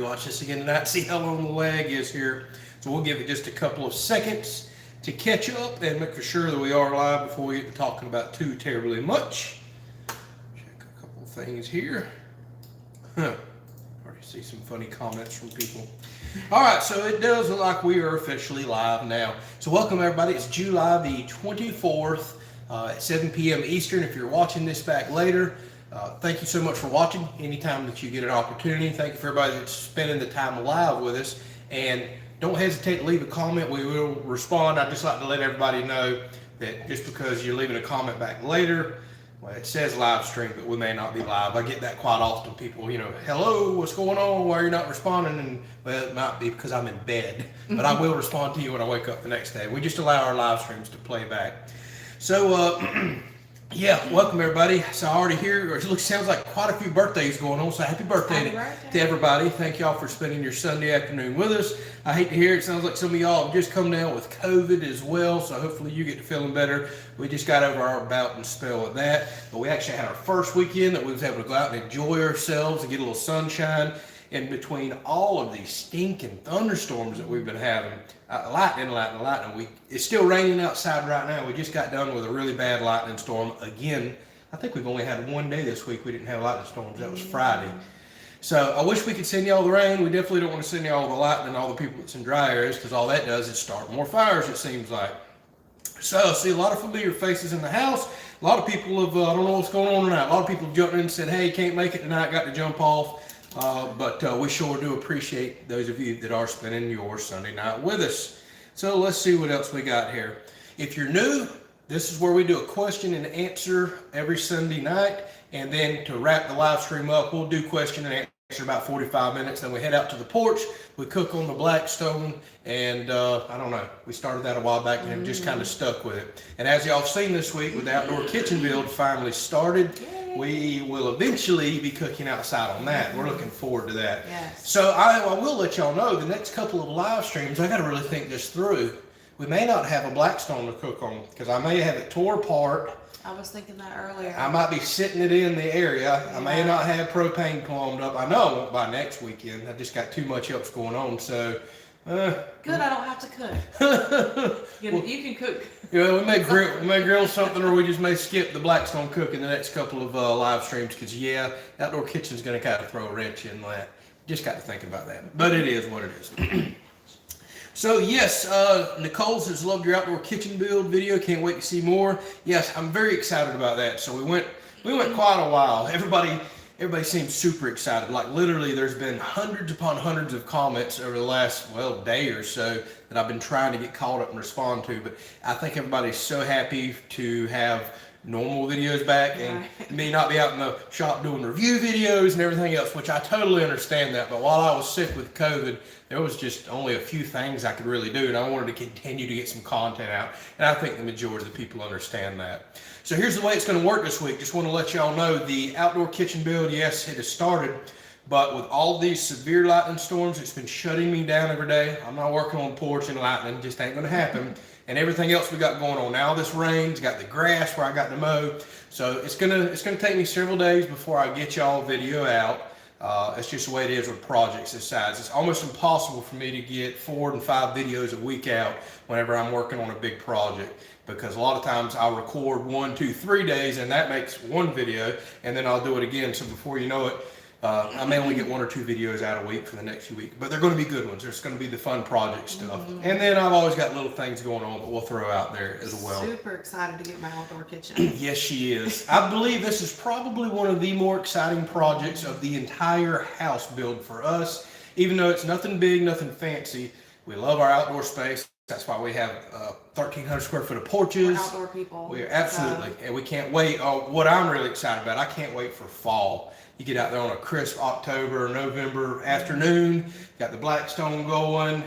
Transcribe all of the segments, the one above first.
Watch this again tonight, see how long the lag is here. So we'll give it just a couple of seconds to catch up and make for sure that we are live before we get to talking about too terribly much. Check a couple of things here. Already see some funny comments from people. All right, so it does look like we are officially live now. So welcome everybody. It's July the 24th at 7 p.m. Eastern. If you're watching this back later, thank you so much for watching. Anytime that you get an opportunity, thank you for everybody that's spending the time live with us. And don't hesitate to leave a comment. We will respond. I'd just like to let everybody know that just because you're leaving a comment back later, well, it says live stream, but we may not be live. I get that quite often. People, hello, what's going on? Why are you not responding? And well, it might be because I'm in bed, but I will respond to you when I wake up the next day. We just allow our live streams to play back. So, yeah, welcome everybody. So I already hear, it sounds like quite a few birthdays going on. So happy birthday to everybody. Thank y'all for spending your Sunday afternoon with us. I hate to hear it. Sounds like some of y'all have just come down with COVID as well. So hopefully you get to feeling better. We just got over our bout and spell with that. But we actually had our first weekend that we was able to go out and enjoy ourselves and get a little sunshine in between all of these stinking thunderstorms that we've been having. Lightning. It's still raining outside right now. We just got done with a really bad lightning storm. Again, I think we've only had one day this week we didn't have lightning storms. That was Friday. So I wish we could send y'all the rain. We definitely don't want to send y'all the lightning and all the people that's in dry areas, because all that does is start more fires, it seems like. So I see a lot of familiar faces in the house. A lot of people have, I don't know what's going on tonight. A lot of people have jumped in and said, hey, can't make it tonight, got to jump off. But we sure do appreciate those of you that are spending your Sunday night with us. So let's see what else we got here. If you're new, this is where we do a question and answer every Sunday night. And then to wrap the live stream up, we'll do question and answer about 45 minutes. Then we head out to the porch. We cook on the Blackstone. And I don't know, we started that a while back and have just kind of stuck with it. And as y'all have seen this week, with the outdoor kitchen build finally started, we will eventually be cooking outside on that. We're looking forward to that. Yes. So I will let y'all know the next couple of live streams, I got to really think this through. We may not have a Blackstone to cook on because I may have it tore apart. I was thinking that earlier. I might be sitting it in the area. Yeah. I may not have propane plumbed up. I know I won't by next weekend. I just got too much else going on. So good, I don't have to cook. You can cook. Yeah, we may grill something, or we just may skip the Blackstone cook in the next couple of live streams, because yeah, outdoor kitchen's going to kind of throw a wrench in that. Just got to think about that, but it is what it is. So yes, Nicole says loved your outdoor kitchen build video. Can't wait to see more. Yes, I'm very excited about that. So we went quite a while. Everybody seems super excited. Like literally there's been hundreds upon hundreds of comments over the last, day or so that I've been trying to get caught up and respond to. But I think everybody's so happy to have normal videos back and me not be out in the shop doing review videos and everything else, which I totally understand that. But while I was sick with COVID, there was just only a few things I could really do, and I wanted to continue to get some content out. And I think the majority of the people understand that. So here's the way it's going to work this week. Just want to let y'all know the outdoor kitchen build, yes, it has started, but with all these severe lightning storms, it's been shutting me down every day. I'm not working on the porch and lightning, it just ain't going to happen. And everything else we got going on now, this rain's got the grass where I got to mow. So it's gonna take me several days before I get y'all video out. It's just the way it is with projects this size. It's almost impossible for me to get 4 and 5 videos a week out whenever I'm working on a big project, because a lot of times I'll record 1, 2, 3 days and that makes one video, and then I'll do it again. So before you know it, I may only get 1 or 2 videos out a week for the next few weeks, but they're going to be good ones. There's going to be the fun project stuff. And then I've always got little things going on that we'll throw out there as well. Super excited to get my outdoor kitchen. Yes, she is. I believe this is probably one of the more exciting projects of the entire house build for us. Even though it's nothing big, nothing fancy, we love our outdoor space. That's why we have 1,300 square foot of porches. We're outdoor people. We're absolutely, and we can't wait. What I'm really excited about, I can't wait for fall. You get out there on a crisp October or November afternoon, got the Blackstone going,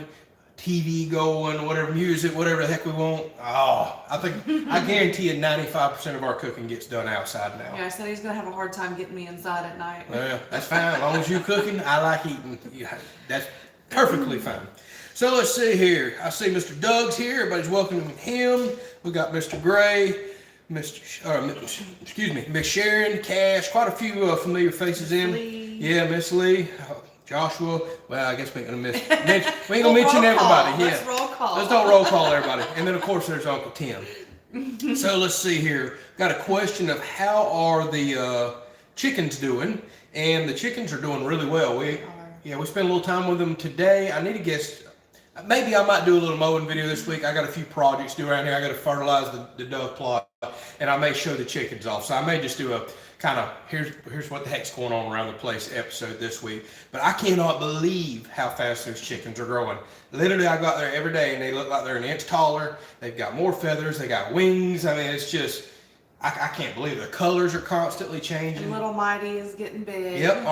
TV going, whatever music, whatever the heck we want. Oh, I guarantee you 95% of our cooking gets done outside now. Yeah, I said he's going to have a hard time getting me inside at night. Yeah, that's fine. As long as you're cooking, I like eating. Yeah, that's perfectly fine. So let's see here. I see Mr. Doug's here. Everybody's welcoming him. We got Mr. Gray. Miss Sharon, Cash, quite a few familiar faces in. Lee. Yeah, Miss Lee. Joshua. Well, I guess we ain't gonna mention everybody. Yeah. Let's roll call. Let's don't roll call everybody. And then of course there's Uncle Tim. So let's see here. Got a question of how are the chickens doing? And the chickens are doing really well. We spent a little time with them today. I need to guess. Maybe I might do a little mowing video this week. I got a few projects to do around here. I got to fertilize the dove plot, and I may show the chickens off. So I may just do a kind of here's what the heck's going on around the place episode this week. But I cannot believe how fast those chickens are growing. Literally, I go out there every day, and they look like they're an inch taller. They've got more feathers. They got wings. I mean, it's just I can't believe it. The colors are constantly changing. And little Mighty is getting big. Yep,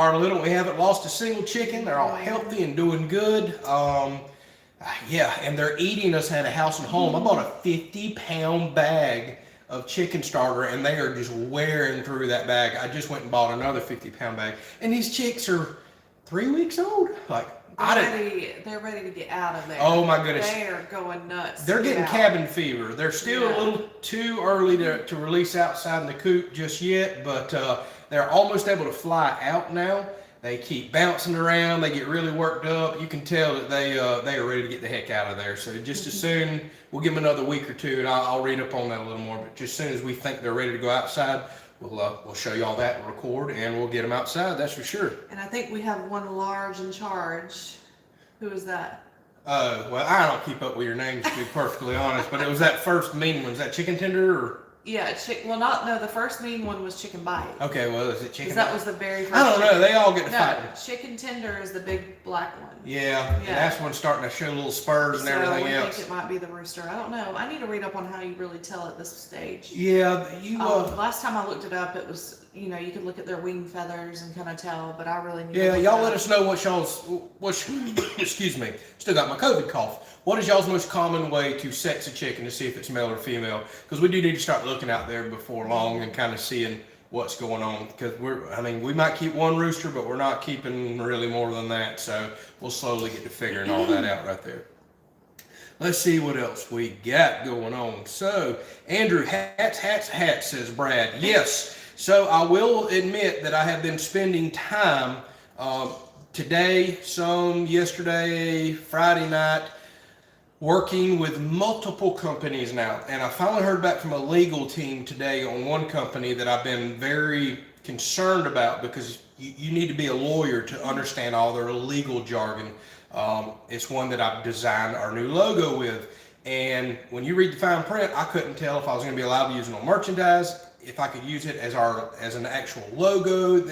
we haven't lost a single chicken. They're all healthy and doing good. Yeah, and they're eating us at a house and home. I bought a 50-pound bag of chicken starter, and they are just wearing through that bag. I just went and bought another 50-pound bag, and these chicks are 3 weeks old. Like they're ready to get out of there. Oh my goodness, they are going nuts. They're getting cabin fever. They're still a little too early to release outside in the coop just yet, but they're almost able to fly out now. They keep bouncing around. They get really worked up. You can tell that they are ready to get the heck out of there. So just as soon, we'll give them another week or two, and I'll read up on that a little more. But just as soon as we think they're ready to go outside, we'll show you all that and record, and we'll get them outside. That's for sure. And I think we have one large in charge. Who is that? Well, I don't keep up with your names, to be perfectly honest. But it was that first mean one. Is that Chicken Tender or? Yeah, the first mean one was Chicken Bite. Okay, well, is it Chicken? Because that was the very first. I don't know. They all get to no, fighting. Chicken Tender is the big black one. Yeah, and that's one starting to show little spurs and everything else. I think it might be the rooster. I don't know. I need to read up on how you really tell at this stage. Yeah, last time I looked it up, it was you could look at their wing feathers and kind of tell, but I really need. Yeah, y'all let us know excuse me, still got my COVID cough. What is y'all's most common way to sex a chicken to see if it's male or female? Because we do need to start looking out there before long and kind of seeing what's going on. Because we might keep one rooster, but we're not keeping really more than that. So we'll slowly get to figuring all that out right there. Let's see what else we got going on. So Andrew, hats, says Brad. Yes. So I will admit that I have been spending time today, some yesterday, Friday night, working with multiple companies now. And I finally heard back from a legal team today on one company that I've been very concerned about, because you need to be a lawyer to understand all their legal jargon. It's one that I've designed our new logo with. And when you read the fine print, I couldn't tell if I was going to be allowed to use it on merchandise, if I could use it as an actual logo.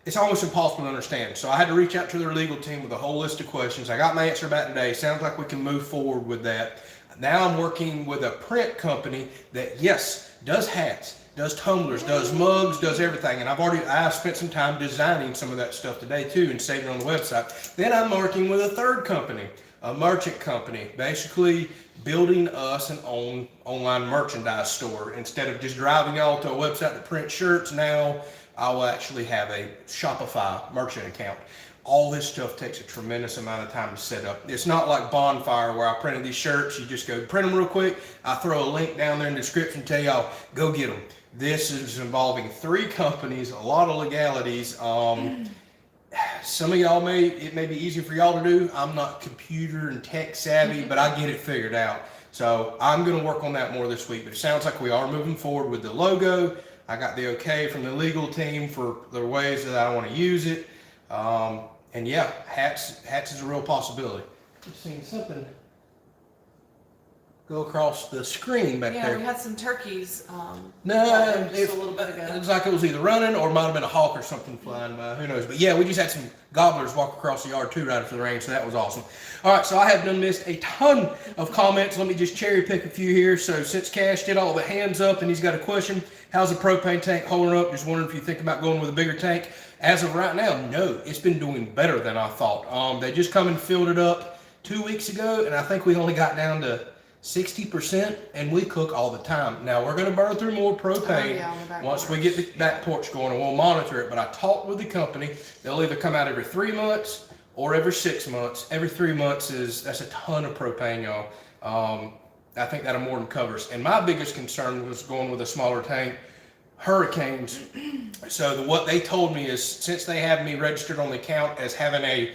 It's almost impossible to understand. So I had to reach out to their legal team with a whole list of questions. I got my answer back today. Sounds like we can move forward with that. Now I'm working with a print company that, yes, does hats, does tumblers, does mugs, does everything. And I spent some time designing some of that stuff today too and saving it on the website. Then I'm working with a third company, a merchant company, basically building us an online merchandise store. Instead of just driving y'all to a website to print shirts, now I will actually have a Shopify merchant account. All this stuff takes a tremendous amount of time to set up. It's not like Bonfire where I printed these shirts. You just go print them real quick. I throw a link down there in the description, tell y'all, go get them. This is involving 3 companies, a lot of legalities. Some of y'all it may be easier for y'all to do. I'm not computer and tech savvy, but I get it figured out. So I'm going to work on that more this week. But it sounds like we are moving forward with the logo. I got the okay from the legal team for the ways that I want to use it. And yeah, hats is a real possibility. Just seeing something go across the screen back there. Yeah, we had some turkeys. No, just a little bit ago. It looks like it was either running or it might have been a hawk or something flying by. Who knows? But yeah, we just had some gobblers walk across the yard too right after the rain, so that was awesome. All right, so I have missed a ton of comments. Let me just cherry pick a few here. So since Cash did all the hands up and he's got a question, how's the propane tank holding up? Just wondering if you think about going with a bigger tank. As of right now, no, it's been doing better than I thought. They just come and filled it up 2 weeks ago, and I think we only got down to 60%, and we cook all the time. Now we're going to burn through more propane once we get the back porch going, and we'll monitor it. But I talked with the company; they'll either come out every 3 months or every 6 months. Every 3 months that's a ton of propane, y'all. I think that'll more than covers. And my biggest concern was going with a smaller tank. hurricanes. So what they told me is, since they have me registered on the account as having a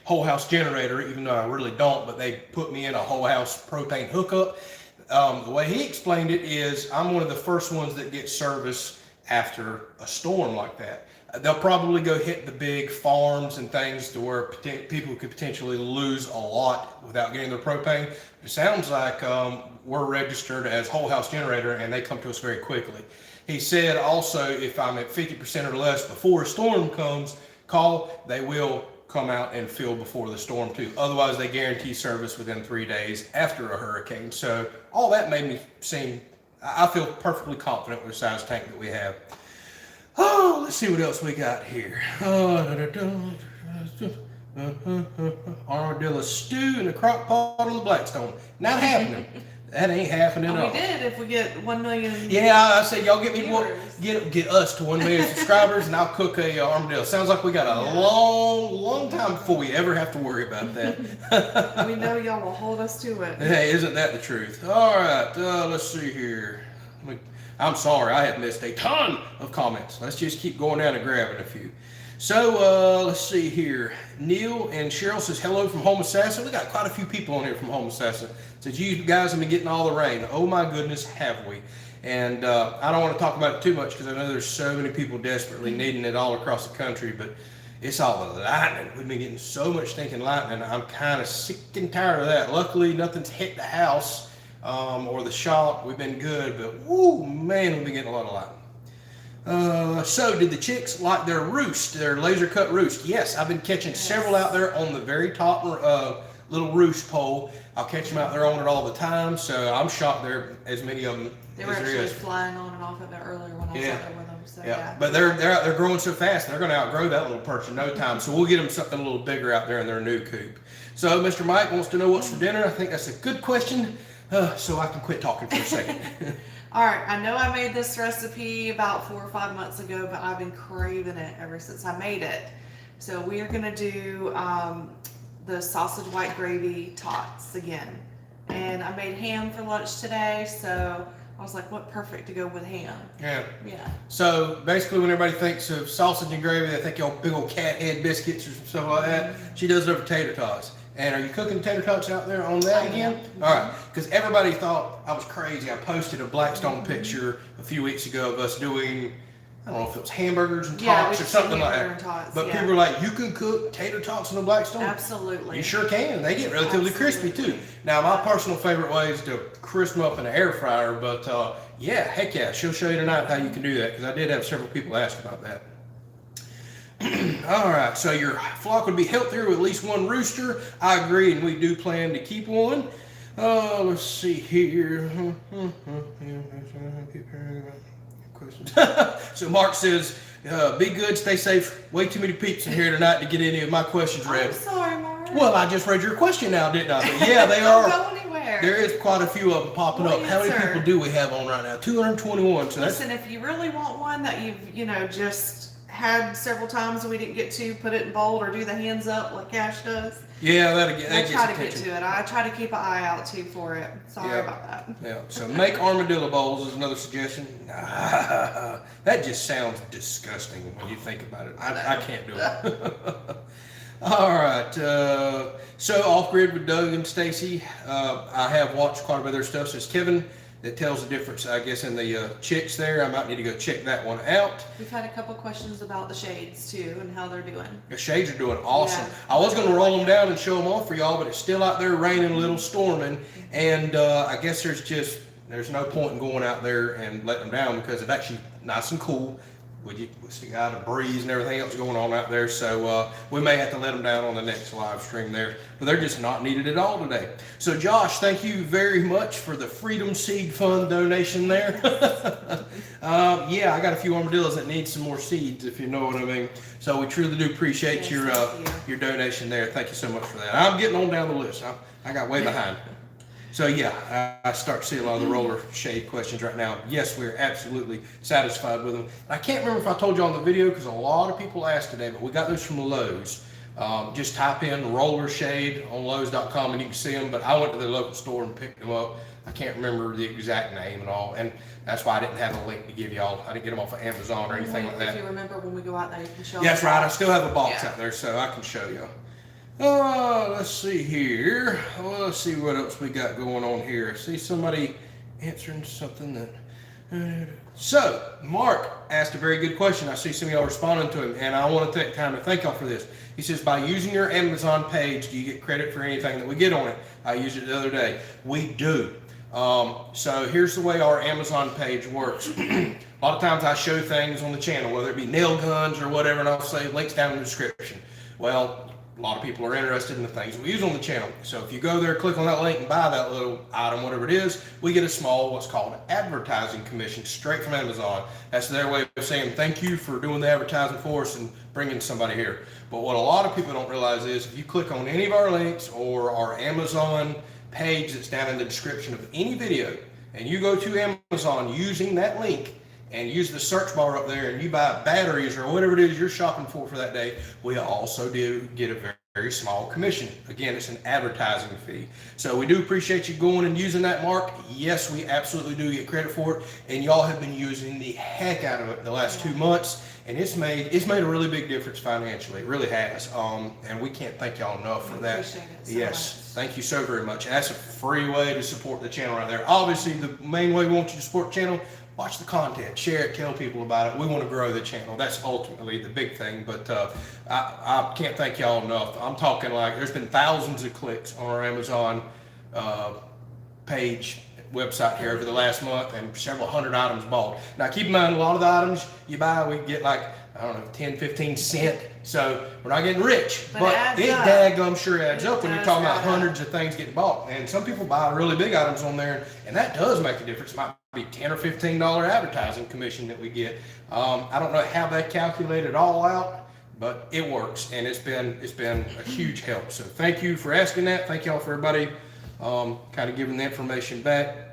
whole house generator, even though I really don't, but they put me in a whole house propane hookup. The way he explained it is, I'm one of the first ones that get service after a storm like that. They'll probably go hit the big farms and things to where people could potentially lose a lot without getting their propane. It sounds like we're registered as whole house generator, and they come to us very quickly. He said also, if I'm at 50% or less before a storm comes, they will come out and fill before the storm too. Otherwise, they guarantee service within 3 days after a hurricane. So all that made me I feel perfectly confident with the size tank that we have. Oh, let's see what else we got here. Armadillo stew in a crock pot on the Blackstone. Not happening. That ain't happening at all. We did if we get 1 million. Yeah, I said y'all get me get us to 1 million subscribers, and I'll cook a armadillo. Sounds like we got a long time before we ever have to worry about that. We know y'all will hold us to it. Hey, isn't that the truth? All right, let's see here. I'm sorry, I have missed a ton of comments. Let's just keep going down and grabbing a few. So, let's see here. Neil and Cheryl says hello from Homosassa. We got quite a few people on here from Homosassa. Says you guys have been getting all the rain. Oh my goodness, have we? And I don't want to talk about it too much because I know there's so many people desperately needing it all across the country, but it's all the lightning. We've been getting so much stinking lightning. I'm kind of sick and tired of that. Luckily, nothing's hit the house or the shop. We've been good, but whoo, man, we've been getting a lot of lightning. So did the chicks like their roost, their laser cut roost? Yes, I've been catching several out there on the very top little roost pole. I'll catch them out there on it all the time, so I'm shocked there as many of them They were as there actually is. flying on and off of it earlier when I was out there with them. So, yeah. But they're out there growing so fast, they're going to outgrow that little perch in no time. So we'll get them something a little bigger out there in their new coop. So Mr. Mike wants to know what's for dinner. I think that's a good question, so I can quit talking for a second. All right, I know I made this recipe about 4 or 5 months ago, but I've been craving it ever since I made it. So we are gonna do the sausage white gravy tots again. And I made ham for lunch today, so I was like, what perfect to go with ham. Yeah. Yeah. So basically when everybody thinks of sausage and gravy, they think of big old cat head biscuits or stuff like that. She does their potato tots. And are you cooking tater tots out there on that again? All right, because everybody thought I was crazy. I posted a Blackstone picture a few weeks ago of us doing, I don't know if it was hamburgers and tots or something like that. Tots, but people were like, you can cook tater tots in a Blackstone? Absolutely. You sure can. They get relatively crispy too. Now, my personal favorite way is to crisp them up in an air fryer, but yeah, heck yeah, she'll show you tonight how you can do that, because I did have several people ask about that. All right, so your flock would be healthier with at least one rooster. I agree, and we do plan to keep one. Let's see here. So Mark says, be good, stay safe. Way too many peeps in here tonight to get any of my questions read. I'm sorry, Mark. Well, I just read your question now, didn't I? But yeah, they are. Don't go anywhere. There is quite a few of them popping up. How many people do we have on right now? 221. So listen, if you really want one that you've, just had several times and we didn't get to, put it in bold or do the hands up like Cash does. Yeah, that I try to get to it. I try to keep an eye out too for it. Sorry about that. Yeah, so make armadillo bowls is another suggestion. That just sounds disgusting when you think about it. I can't do it. All right, so Off Grid with Doug and Stacy. I have watched quite a bit of their stuff. So it's Kevin that tells the difference, I guess, in the chicks there. I might need to go check that one out. We've had a couple questions about the shades too and how they're doing. The shades are doing awesome. Yeah. I was going to roll them down and show them off for y'all, but it's still out there raining a little, storming, and I guess there's no point in going out there and letting them down because it's actually nice and cool. We got a breeze and everything else going on out there, so we may have to let them down on the next live stream there, but they're just not needed at all today. So Josh, thank you very much for the Freedom Seed Fund donation there. Yeah, I got a few armadillos that need some more seeds, if you know what I mean. So we truly do appreciate your donation there. Thank you so much for that. I'm getting on down the list. I got way behind. So yeah, I start seeing a lot of the roller shade questions right now. Yes, we're absolutely satisfied with them. I can't remember if I told you on the video because a lot of people asked today, but we got those from Lowe's. Just type in roller shade on Lowe's.com and you can see them. But I went to the local store and picked them up. I can't remember the exact name and all, and that's why I didn't have a link to give y'all. I didn't get them off of Amazon or anything like that. If you remember when we go out there, you can show Yeah, that's them. right. I still have a box out there, so I can show you. Let's see here. Well, let's see what else we got going on here. I see somebody answering something that... So, Mark asked a very good question. I see some of y'all responding to him, and I want to take time to thank y'all for this. He says, by using your Amazon page, do you get credit for anything that we get on it? I used it the other day. We do. So here's the way our Amazon page works. A lot of times I show things on the channel, whether it be nail guns or whatever, and I'll say links down in the description. Well, a lot of people are interested in the things we use on the channel. So if you go there, click on that link and buy that little item, whatever it is, we get a small, what's called advertising commission straight from Amazon. That's their way of saying thank you for doing the advertising for us and bringing somebody here. But what a lot of people don't realize is if you click on any of our links or our Amazon page that's down in the description of any video, and you go to Amazon using that link and use the search bar up there and you buy batteries or whatever it is you're shopping for that day, we also do get a very, very small commission. Again, it's an advertising fee. So we do appreciate you going and using that, Mark. Yes, we absolutely do get credit for it, and y'all have been using the heck out of it the last 2 months, and it's made a really big difference financially. It really has. And we can't thank y'all enough for that. Appreciate it so Yes. much. Thank you so very much. And that's a free way to support the channel right there. Obviously, the main way we want you to support the channel, watch the content, share it, tell people about it. We want to grow the channel. That's ultimately the big thing. But I can't thank y'all enough. I'm talking like there's been thousands of clicks on our Amazon page website here over the last month and several hundred items bought. Now keep in mind, a lot of the items you buy, we get like, I don't know, 10, 15 cents. So we're not getting rich, but it daggum sure adds up when you're talking about hundreds of things getting bought. And some people buy really big items on there, and that does make a difference. It might be $10 or $15 advertising commission that we get. I don't know how they calculate it all out, but it works, and it's been a huge help. So thank you for asking that. Thank y'all for everybody kind of giving the information back.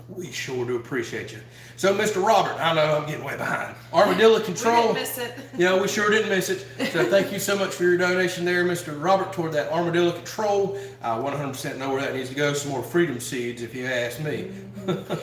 We sure do appreciate you. So, Mr. Robert, I know I'm getting way behind. Armadillo Control. We didn't miss it. Yeah, we sure didn't miss it. So thank you so much for your donation there, Mr. Robert, toward that Armadillo Control. I 100% know where that needs to go. Some more freedom seeds, if you ask me.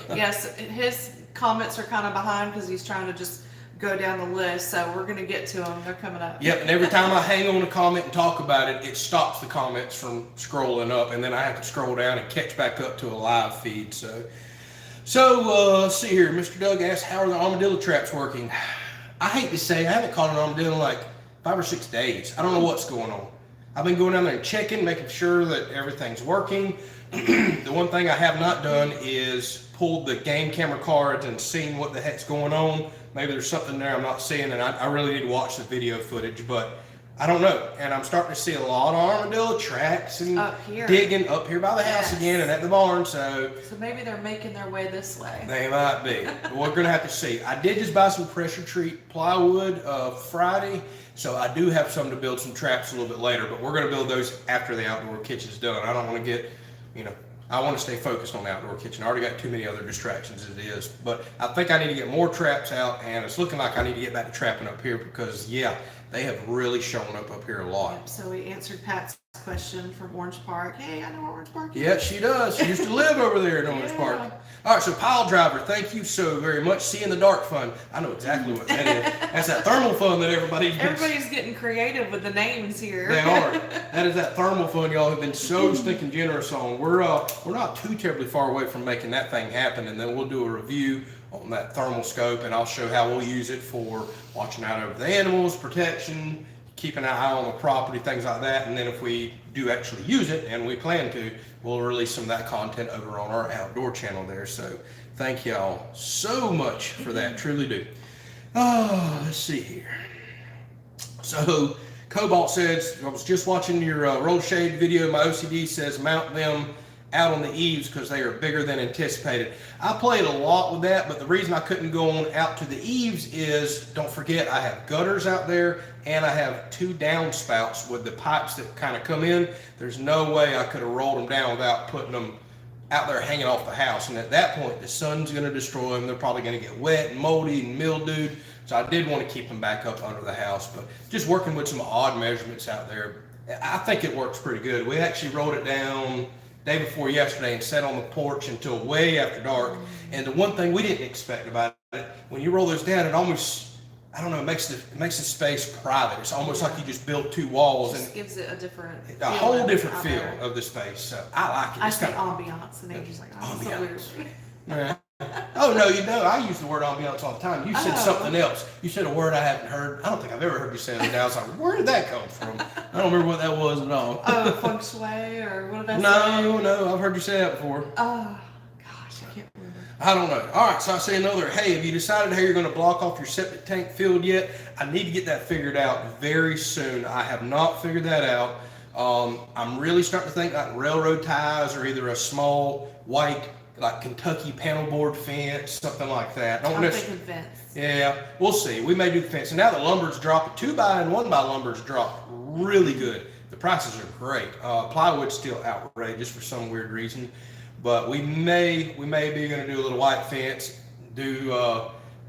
Yes, his comments are kind of behind because he's trying to just go down the list. So we're going to get to them. They're coming up. Yep, and every time I hang on a comment and talk about it, it stops the comments from scrolling up, and then I have to scroll down and catch back up to a live feed. So let's see here. Mr. Doug asked, how are the armadillo traps working? I hate to say, I haven't caught an armadillo in like 5 or 6 days. I don't know what's going on. I've been going down there and checking, making sure that everything's working. The one thing I have not done is pulled the game camera cards and seen what the heck's going on. Maybe there's something there I'm not seeing, and I really need to watch the video footage, but I don't know. And I'm starting to see a lot of armadillo tracks and digging up here by the house again and at the barn. So maybe they're making their way this way. They might be. We're going to have to see. I did just buy some pressure treat plywood Friday, so I do have some to build some traps a little bit later, but we're going to build those after the outdoor kitchen's done. I don't want to get, I want to stay focused on the outdoor kitchen. I already got too many other distractions as it is. But I think I need to get more traps out, and it's looking like I need to get back to trapping up here because, yeah, they have really shown up here a lot. Yep, so we answered Pat's question from Orange Park. Hey, I know Orange Park is. Yeah, she does. She used to live over there in Orange Park. All right, so Pile Driver, thank you so very much. See in the Dark Fun. I know exactly what that is. That's that thermal fun that everybody's getting creative with the names here. They are. That is that thermal fun y'all have been so stinking generous on. We're not too terribly far away from making that thing happen, and then we'll do a review on that thermal scope, and I'll show how we'll use it for watching out over the animals, protection, keeping an eye on the property, things like that. And then if we do actually use it, and we plan to, we'll release some of that content over on our outdoor channel there. So thank y'all so much for that, truly do. Oh, let's see here. So Cobalt says, I was just watching your roll shade video. My OCD says mount them out on the eaves because they are bigger than anticipated. I played a lot with that, but the reason I couldn't go on out to the eaves is, don't forget, I have gutters out there and I have 2 downspouts with the pipes that kind of come in. There's no way I could have rolled them down without putting them out there hanging off the house. And at that point, the sun's going to destroy them. They're probably going to get wet and moldy and mildewed. So I did want to keep them back up under the house, but just working with some odd measurements out there, I think it works pretty good. We actually rolled it down day before yesterday and sat on the porch until way after dark. And the one thing we didn't expect about it, when you roll those down, it almost, I don't know, it makes the space private. It's almost like you just built two walls, Just and gives it a different, a whole different out feel there. of the space. So I like it. I It's say kind of ambiance, and they're just like, oh, it's so ambiance. weird. Yeah. Oh no, you know, I use the word ambiance all the time. You said something else. You said a word I haven't heard. I don't think I've ever heard you say it. I was like, where did that come from? I don't remember what that was at all. Oh, feng shui, or what did I say? No, I've heard you say that before. Oh, gosh, I can't remember. I don't know. All right, so I say another. Hey, have you decided how you're going to block off your septic tank field yet? I need to get that figured out very soon. I have not figured that out. I'm really starting to think like railroad ties or either a small white like Kentucky panel board fence, something like that. I'm thinking fence. Yeah, we'll see. We may do the fence. And now the lumber's dropped. 2x and 1x lumber's dropped really good. The prices are great. Plywood's still outrageous for some weird reason, but we may be going to do a little white fence, do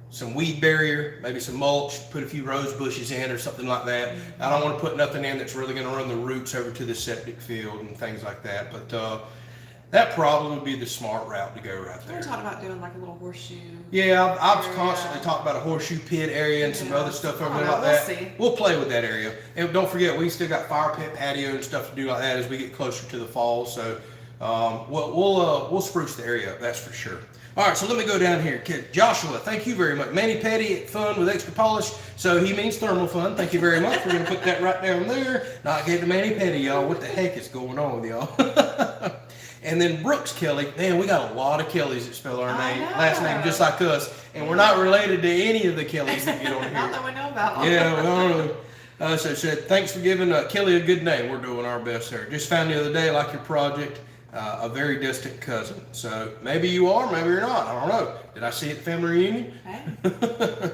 some weed barrier, maybe some mulch, put a few rose bushes in or something like that. I don't want to put nothing in that's really going to run the roots over to the septic field and things like that. But that probably would be the smart route to go right there. We're talking about doing like a little horseshoe. Yeah, I've constantly talked about a horseshoe pit area and some other stuff over there like that. See. We'll play with that area. And don't forget, we still got fire pit patio and stuff to do like that as we get closer to the fall. So we'll spruce the area up, that's for sure. All right, so let me go down here. Joshua, thank you very much. Mani Petty Fun with extra polish. So he means thermal fun. Thank you very much. We're going to put that right down there. Not get the Mani Petty, y'all. What the heck is going on with y'all? And then Brooks Kelley. Man, we got a lot of Kelleys that spell our last name just like us. And we're not related to any of the Kelleys that get on here. Not that we know about. Yeah, well, so said, thanks for giving Kelley a good name. We're doing our best there. Just found the other day, like your project, a very distant cousin. So maybe you are, maybe you're not. I don't know. Did I see it at the family reunion? Hey.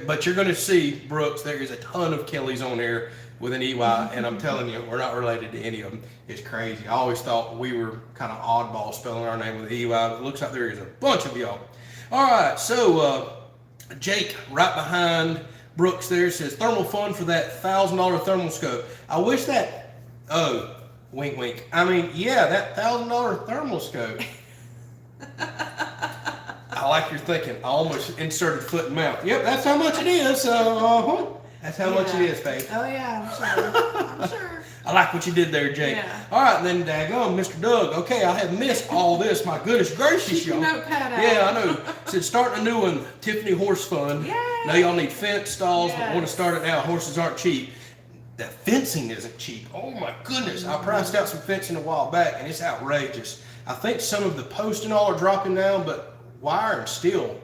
But you're going to see, Brooks, there is a ton of Kelleys on there with an EY, and I'm telling you, we're not related to any of them. It's crazy. I always thought we were kind of oddball spelling our name with an EY. It looks like there is a bunch of y'all. All right, so Jake, right behind Brooks there, says, thermal fun for that $1,000 thermal scope. I wish that, oh, wink, wink. I mean, yeah, that $1,000 thermal scope. I like your thinking. I almost inserted foot and mouth. Yep, that's how much it is. That's how much it is, babe. Oh yeah, I'm sure. I like what you did there, Jake. Yeah. All right, then daggone, Mr. Doug. Okay, I have missed all this. My goodness gracious, y'all. Notepad out. Yeah, I know. Said starting a new one, Tiffany Horse Fund. Yay. Now y'all need fence stalls, but Yes. want to start it now. Horses aren't cheap. That fencing isn't cheap. Oh my goodness. I priced out some fencing a while back, and it's outrageous. I think some of the posts and all are dropping down, but wire and steel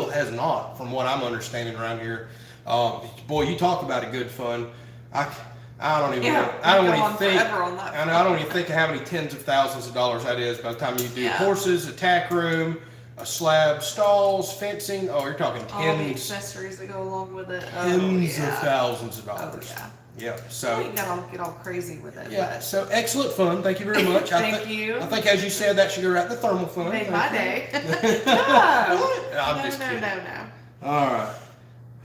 has not, from what I'm understanding around here. Boy, you talk about a good fund. I don't even think of how many tens of thousands of dollars that is by the time you do horses, a tack room, a slab, stalls, fencing. Oh, you're talking All the tens, accessories that go along with it. tens of thousands of dollars. Oh, yeah. Yeah. So You gotta get all crazy with it. yeah. So excellent fun. Thank you very much. Thank you. I think, as you said, that should go right to thermal fund. Made Thank my you. day. I'm just kidding. No. All right.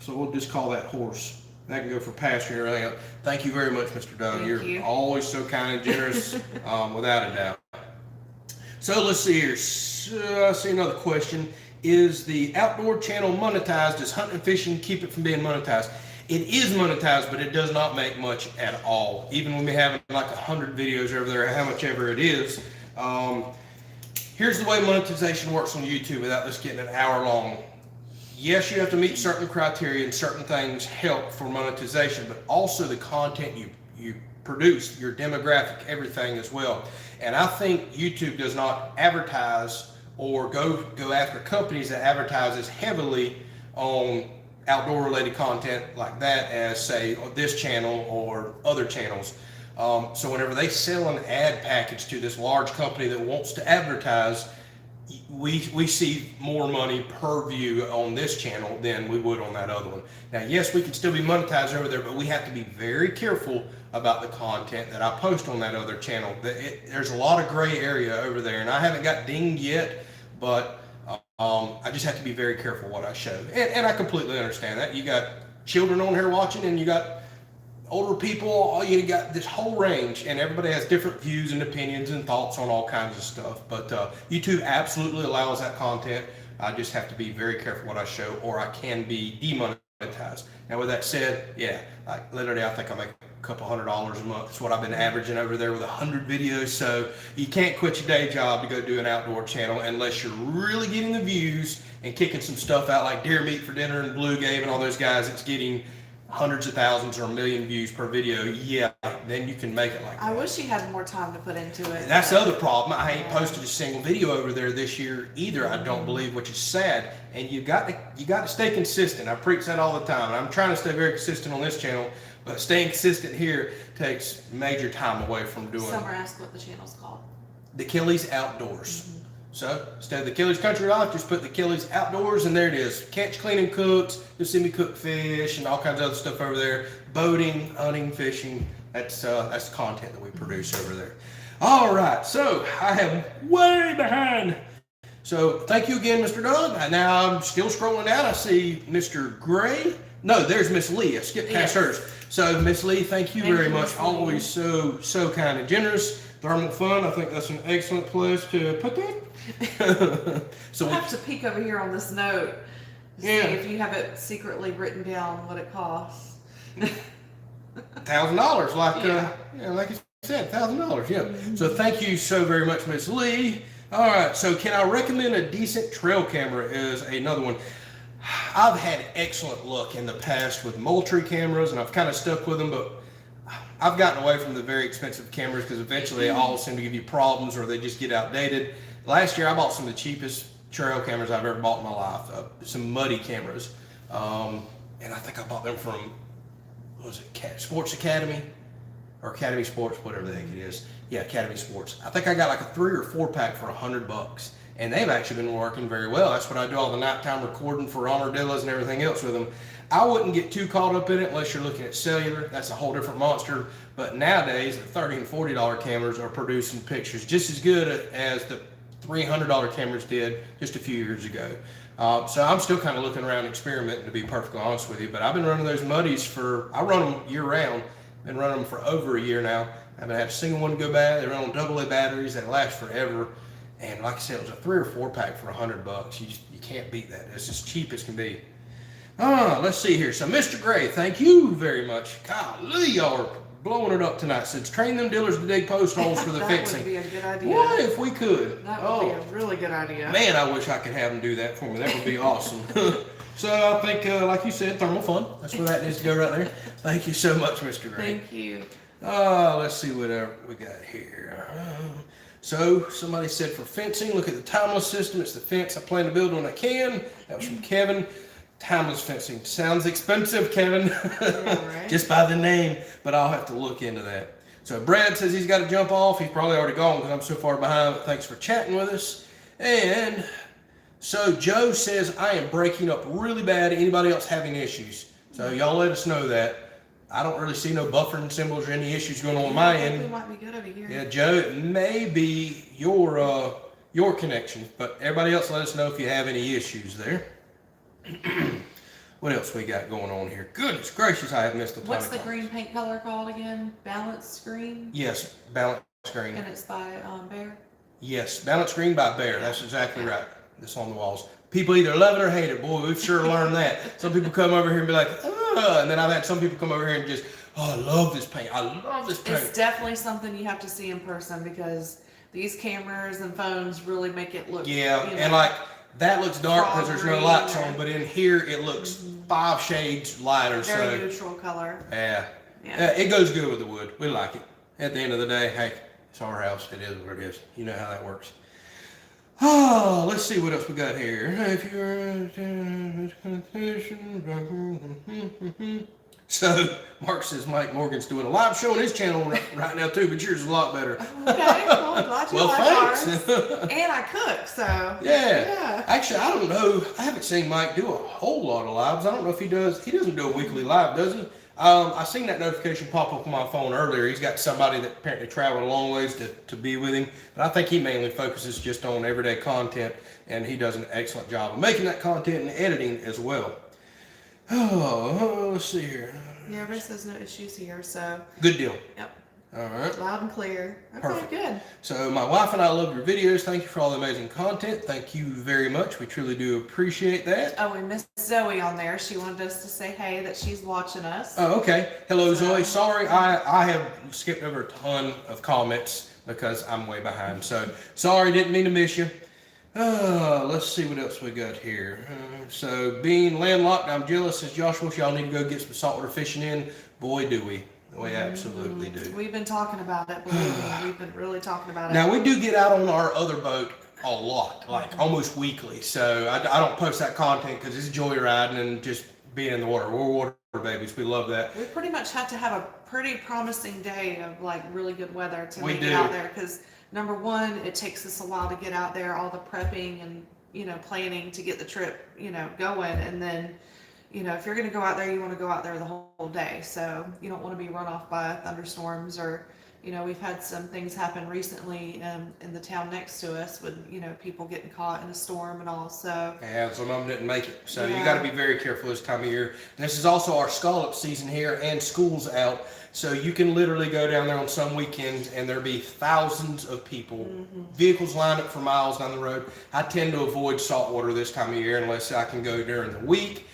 So we'll just call that horse. That can go for pasture and everything else. Thank you very much, Mr. Doug. Thank You're you. always so kind and generous, without a doubt. So let's see here. I see another question. Is the outdoor channel monetized? Does hunting and fishing keep it from being monetized? It is monetized, but it does not make much at all. Even when we have like 100 videos over there, how much ever it is. Here's the way monetization works on YouTube without this getting an hour long. Yes, you have to meet certain criteria and certain things help for monetization, but also the content you produce, your demographic, everything as well. And I think YouTube does not advertise or go after companies that advertises heavily on outdoor related content like that as, say, this channel or other channels. So whenever they sell an ad package to this large company that wants to advertise, we see more money per view on this channel than we would on that other one. Now, yes, we can still be monetized over there, but we have to be very careful about the content that I post on that other channel. There's a lot of gray area over there, and I haven't got dinged yet, but I just have to be very careful what I show. And I completely understand that. You got children on here watching, and you got older people, you got this whole range, and everybody has different views and opinions and thoughts on all kinds of stuff. But YouTube absolutely allows that content. I just have to be very careful what I show, or I can be demonetized. Now, with that said, yeah, like literally, I think I make a couple $100 a month. That's what I've been averaging over there with 100 videos. So you can't quit your day job to go do an outdoor channel unless you're really getting the views and kicking some stuff out like Deer Meat for Dinner and Blue Game and all those guys. It's getting hundreds of thousands or a million views per video. Yeah, then you can make it like that. I wish you had more time to put into it. And that's the other problem. I ain't posted a single video over there this year either, I don't believe, which is sad. And you got to stay consistent. I preach that all the time. And I'm trying to stay very consistent on this channel, but staying consistent here takes major time away from doing. Summer asked what the channel's called. The Kelley's Outdoors. So instead of the Kelley's Country Life, just put the Kelley's Outdoors, and there it is. Catch, clean, and cooks. You'll see me cook fish and all kinds of other stuff over there. Boating, hunting, fishing. That's the content that we produce over there. All right, so I am way behind. So thank you again, Mr. Doug. Now I'm still scrolling down. I see Mr. Gray. No, there's Miss Lee. I skipped past hers. So Miss Lee, thank you very much. Always so kind and generous. Thermal Fun, I think that's an excellent place to put that. So we'll have to peek over here on this note to see if you have it secretly written down what it costs. $1,000, like you said, $1,000. Yeah. So thank you so very much, Miss Lee. All right. So can I recommend a decent trail camera? Is another one. I've had excellent luck in the past with Moultrie cameras, and I've kind of stuck with them, but I've gotten away from the very expensive cameras because eventually they all seem to give you problems or they just get outdated. Last year I bought some of the cheapest trail cameras I've ever bought in my life, some muddy cameras. And I think I bought them from, what was it, Sports Academy? Or Academy Sports, whatever the heck it is. Yeah, Academy Sports. I think I got like a 3 or 4 pack for $100. And they've actually been working very well. That's what I do all the nighttime recording for armadillos and everything else with them. I wouldn't get too caught up in it unless you're looking at cellular. That's a whole different monster. But nowadays, the $30 and $40 cameras are producing pictures just as good as the $300 cameras did just a few years ago. So I'm still kind of looking around experimenting, to be perfectly honest with you. But I've been running those muddies I run them year round. Been running them for over a year now. I haven't had a single one go bad. They run on AA batteries that last forever. And like I said, it was a 3 or 4 pack for $100. You can't beat that. It's as cheap as can be. Let's see here. So Mr. Gray, thank you very much. Golly, y'all are blowing it up tonight. Says train them dealers to dig post holes for the fencing. That would be a good idea. What if we could? That would be a really good idea. Man, I wish I could have them do that for me. That would be awesome. So I think, like you said, Thermal Fun. That's where that needs to go right there. Thank you so much, Mr. Gray. Thank you. Let's see what we got here. So somebody said for fencing, look at the timeless system. It's the fence I plan to build when I can. That was from Kevin. Timeless fencing. Sounds expensive, Kevin. Yeah, right. Just by the name, but I'll have to look into that. So Brad says he's got to jump off. He's probably already gone because I'm so far behind. But thanks for chatting with us. And so Joe says, I am breaking up really bad. Anybody else having issues? So y'all let us know that. I don't really see no buffering symbols or any issues going on my end. It might be good over here. Yeah, Joe, it may be your connection, but everybody else let us know if you have any issues there. What else we got going on here? Goodness gracious, I have missed the What's the green paint color called again? Balanced Green? Yes, Balanced Green. And it's by Bear? Yes, Balanced Green by Bear. That's exactly right. This on the walls. People either love it or hate it. Boy, we've sure learned that. Some people come over here and be like, and then I've had some people come over here and just, I love this paint. I love this paint. It's definitely something you have to see in person because these cameras and phones really make it look. Yeah, and like that looks dark because there's no lights on, but in here it looks 5 shades lighter. Very neutral color. Yeah. It goes good with the wood. We like it. At the end of the day, hey, it's our house. It is what it is. You know how that works. Oh, let's see what else we got here. If you're so Mark says Mike Morgan's doing a live show on his channel right now too, but yours is a lot better. Okay, well, I'm glad you like thanks. ours. And I cook, so yeah. Actually, I don't know. I haven't seen Mike do a whole lot of lives. I don't know if he does. He doesn't do a weekly live, does he? I seen that notification pop up on my phone earlier. He's got somebody that apparently traveled a long ways to be with him, but I think he mainly focuses just on everyday content, and he does an excellent job of making that content and editing as well. Oh, let's see here. Yeah, everybody says no issues here, so. Good deal. Yep. All right. Loud and clear. Okay, Perfect. good. So my wife and I love your videos. Thank you for all the amazing content. Thank you very much. We truly do appreciate that. Oh, we missed Zoe on there. She wanted us to say hey, that she's watching us. Oh, okay. Hello, Zoe. Sorry, I have skipped over a ton of comments because I'm way behind. So sorry, didn't mean to miss you. Let's see what else we got here. So being landlocked, I'm jealous, says Joshua. Y'all need to go get some saltwater fishing in. Boy, do we. We absolutely do. We've been talking about it, believe me. We've been really talking about it. Now, we do get out on our other boat a lot, like almost weekly. So I don't post that content because it's joyriding and just being in the water. We're water babies. We love that. We pretty much have to have a pretty promising day of like really good weather to We make do. it out there. Because number one, it takes us a while to get out there, all the prepping and, planning to get the trip, going. And then, if you're going to go out there, you want to go out there the whole day. So you don't want to be run off by thunderstorms or, we've had some things happen recently in the town next to us with, people getting caught in a storm and all. So Yeah, some of them didn't make it. So you Yeah. got to be very careful this time of year. And this is also our scallop season here and school's out. So you can literally go down there on some weekends and there'll be thousands of people, vehicles lined up for miles down the road. I tend to avoid saltwater this time of year unless I can go during the week.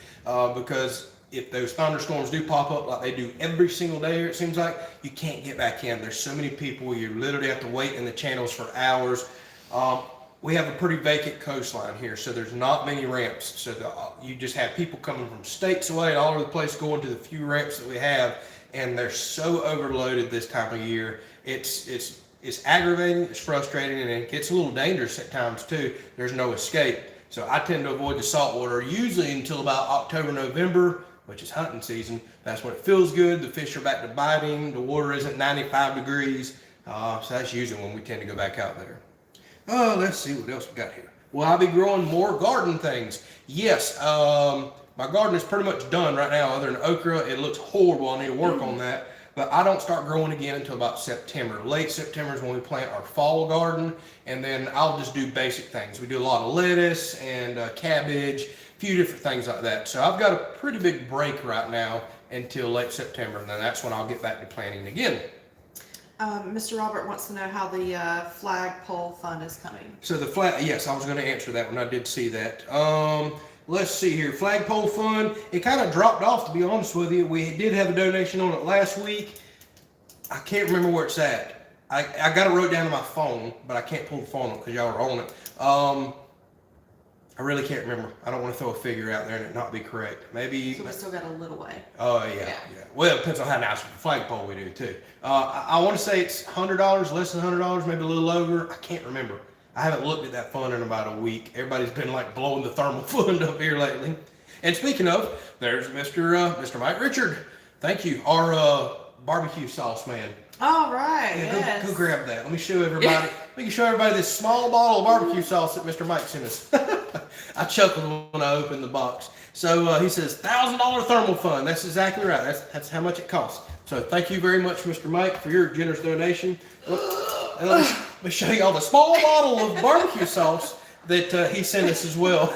Because if those thunderstorms do pop up like they do every single day, it seems like, you can't get back in. There's so many people, you literally have to wait in the channels for hours. We have a pretty vacant coastline here, so there's not many ramps. So you just have people coming from states away and all over the place going to the few ramps that we have, and they're so overloaded this time of year. It's aggravating, it's frustrating, and it gets a little dangerous at times too. There's no escape. So I tend to avoid the saltwater usually until about October, November, which is hunting season. That's when it feels good. The fish are back to biting. The water isn't 95 degrees. So that's usually when we tend to go back out there. Oh, let's see what else we got here. Will I be growing more garden things? Yes. My garden is pretty much done right now other than okra. It looks horrible. I need to work on that. But I don't start growing again until about September. Late September is when we plant our fall garden, and then I'll just do basic things. We do a lot of lettuce and cabbage, a few different things like that. So I've got a pretty big break right now until late September, and then that's when I'll get back to planting again. Mr. Robert wants to know how the flagpole fund is coming. So the flag, yes, I was going to answer that when I did see that. Let's see here, flagpole fund. It kind of dropped off, to be honest with you. We did have a donation on it last week. I can't remember where it's at. I got it wrote down on my phone, but I can't pull the phone up because y'all are on it. I really can't remember. I don't want to throw a figure out there and it not be correct. Maybe. So we still got a little way. Oh yeah. Well, it depends on how nice of a flagpole we do too. I want to say it's $100, less than $100, maybe a little over. I can't remember. I haven't looked at that fund in about a week. Everybody's been like blowing the thermal fund up here lately. And speaking of, there's Mr. Mike Richard. Thank you, our barbecue sauce man. All right. Yeah, Yes. go grab that. Let me show everybody. We can show everybody this small bottle of barbecue sauce that Mr. Mike sent us. I chuckled when I opened the box. So he says $1,000 thermal fund. That's exactly right. That's how much it costs. So thank you very much, Mr. Mike, for your generous donation. And let me show you all the small bottle of barbecue sauce that he sent us as well.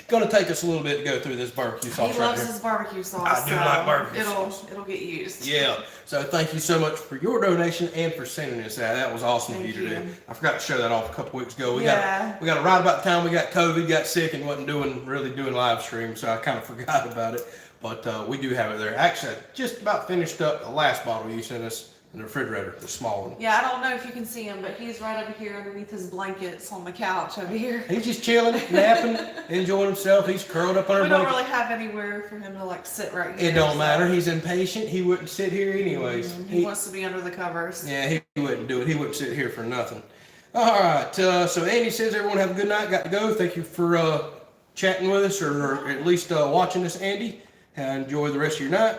Going to take us a little bit to go through this barbecue sauce He right loves here. his barbecue sauce. I do like barbecue sauce. It'll get used. Yeah. So thank you so much for your donation and for sending us that. That was awesome of you to do. I forgot to show that off a couple weeks ago. We got it right about the time we got COVID, got sick, and wasn't really doing live stream, so I kind of forgot about it. But we do have it there. Actually, I just about finished up the last bottle you sent us in the refrigerator, the small one. Yeah, I don't know if you can see him, but he's right over here underneath his blankets on the couch over here. He's just chilling, napping, enjoying himself. He's curled up under We a don't blanket. really have anywhere for him to like sit right here. It don't so- matter. He's impatient. He wouldn't sit here anyways. He wants to be under the covers. Yeah, he wouldn't do it. He wouldn't sit here for nothing. All right. So Andy says everyone have a good night. Got to go. Thank you for chatting with us, or at least watching us, Andy. And enjoy the rest of your night.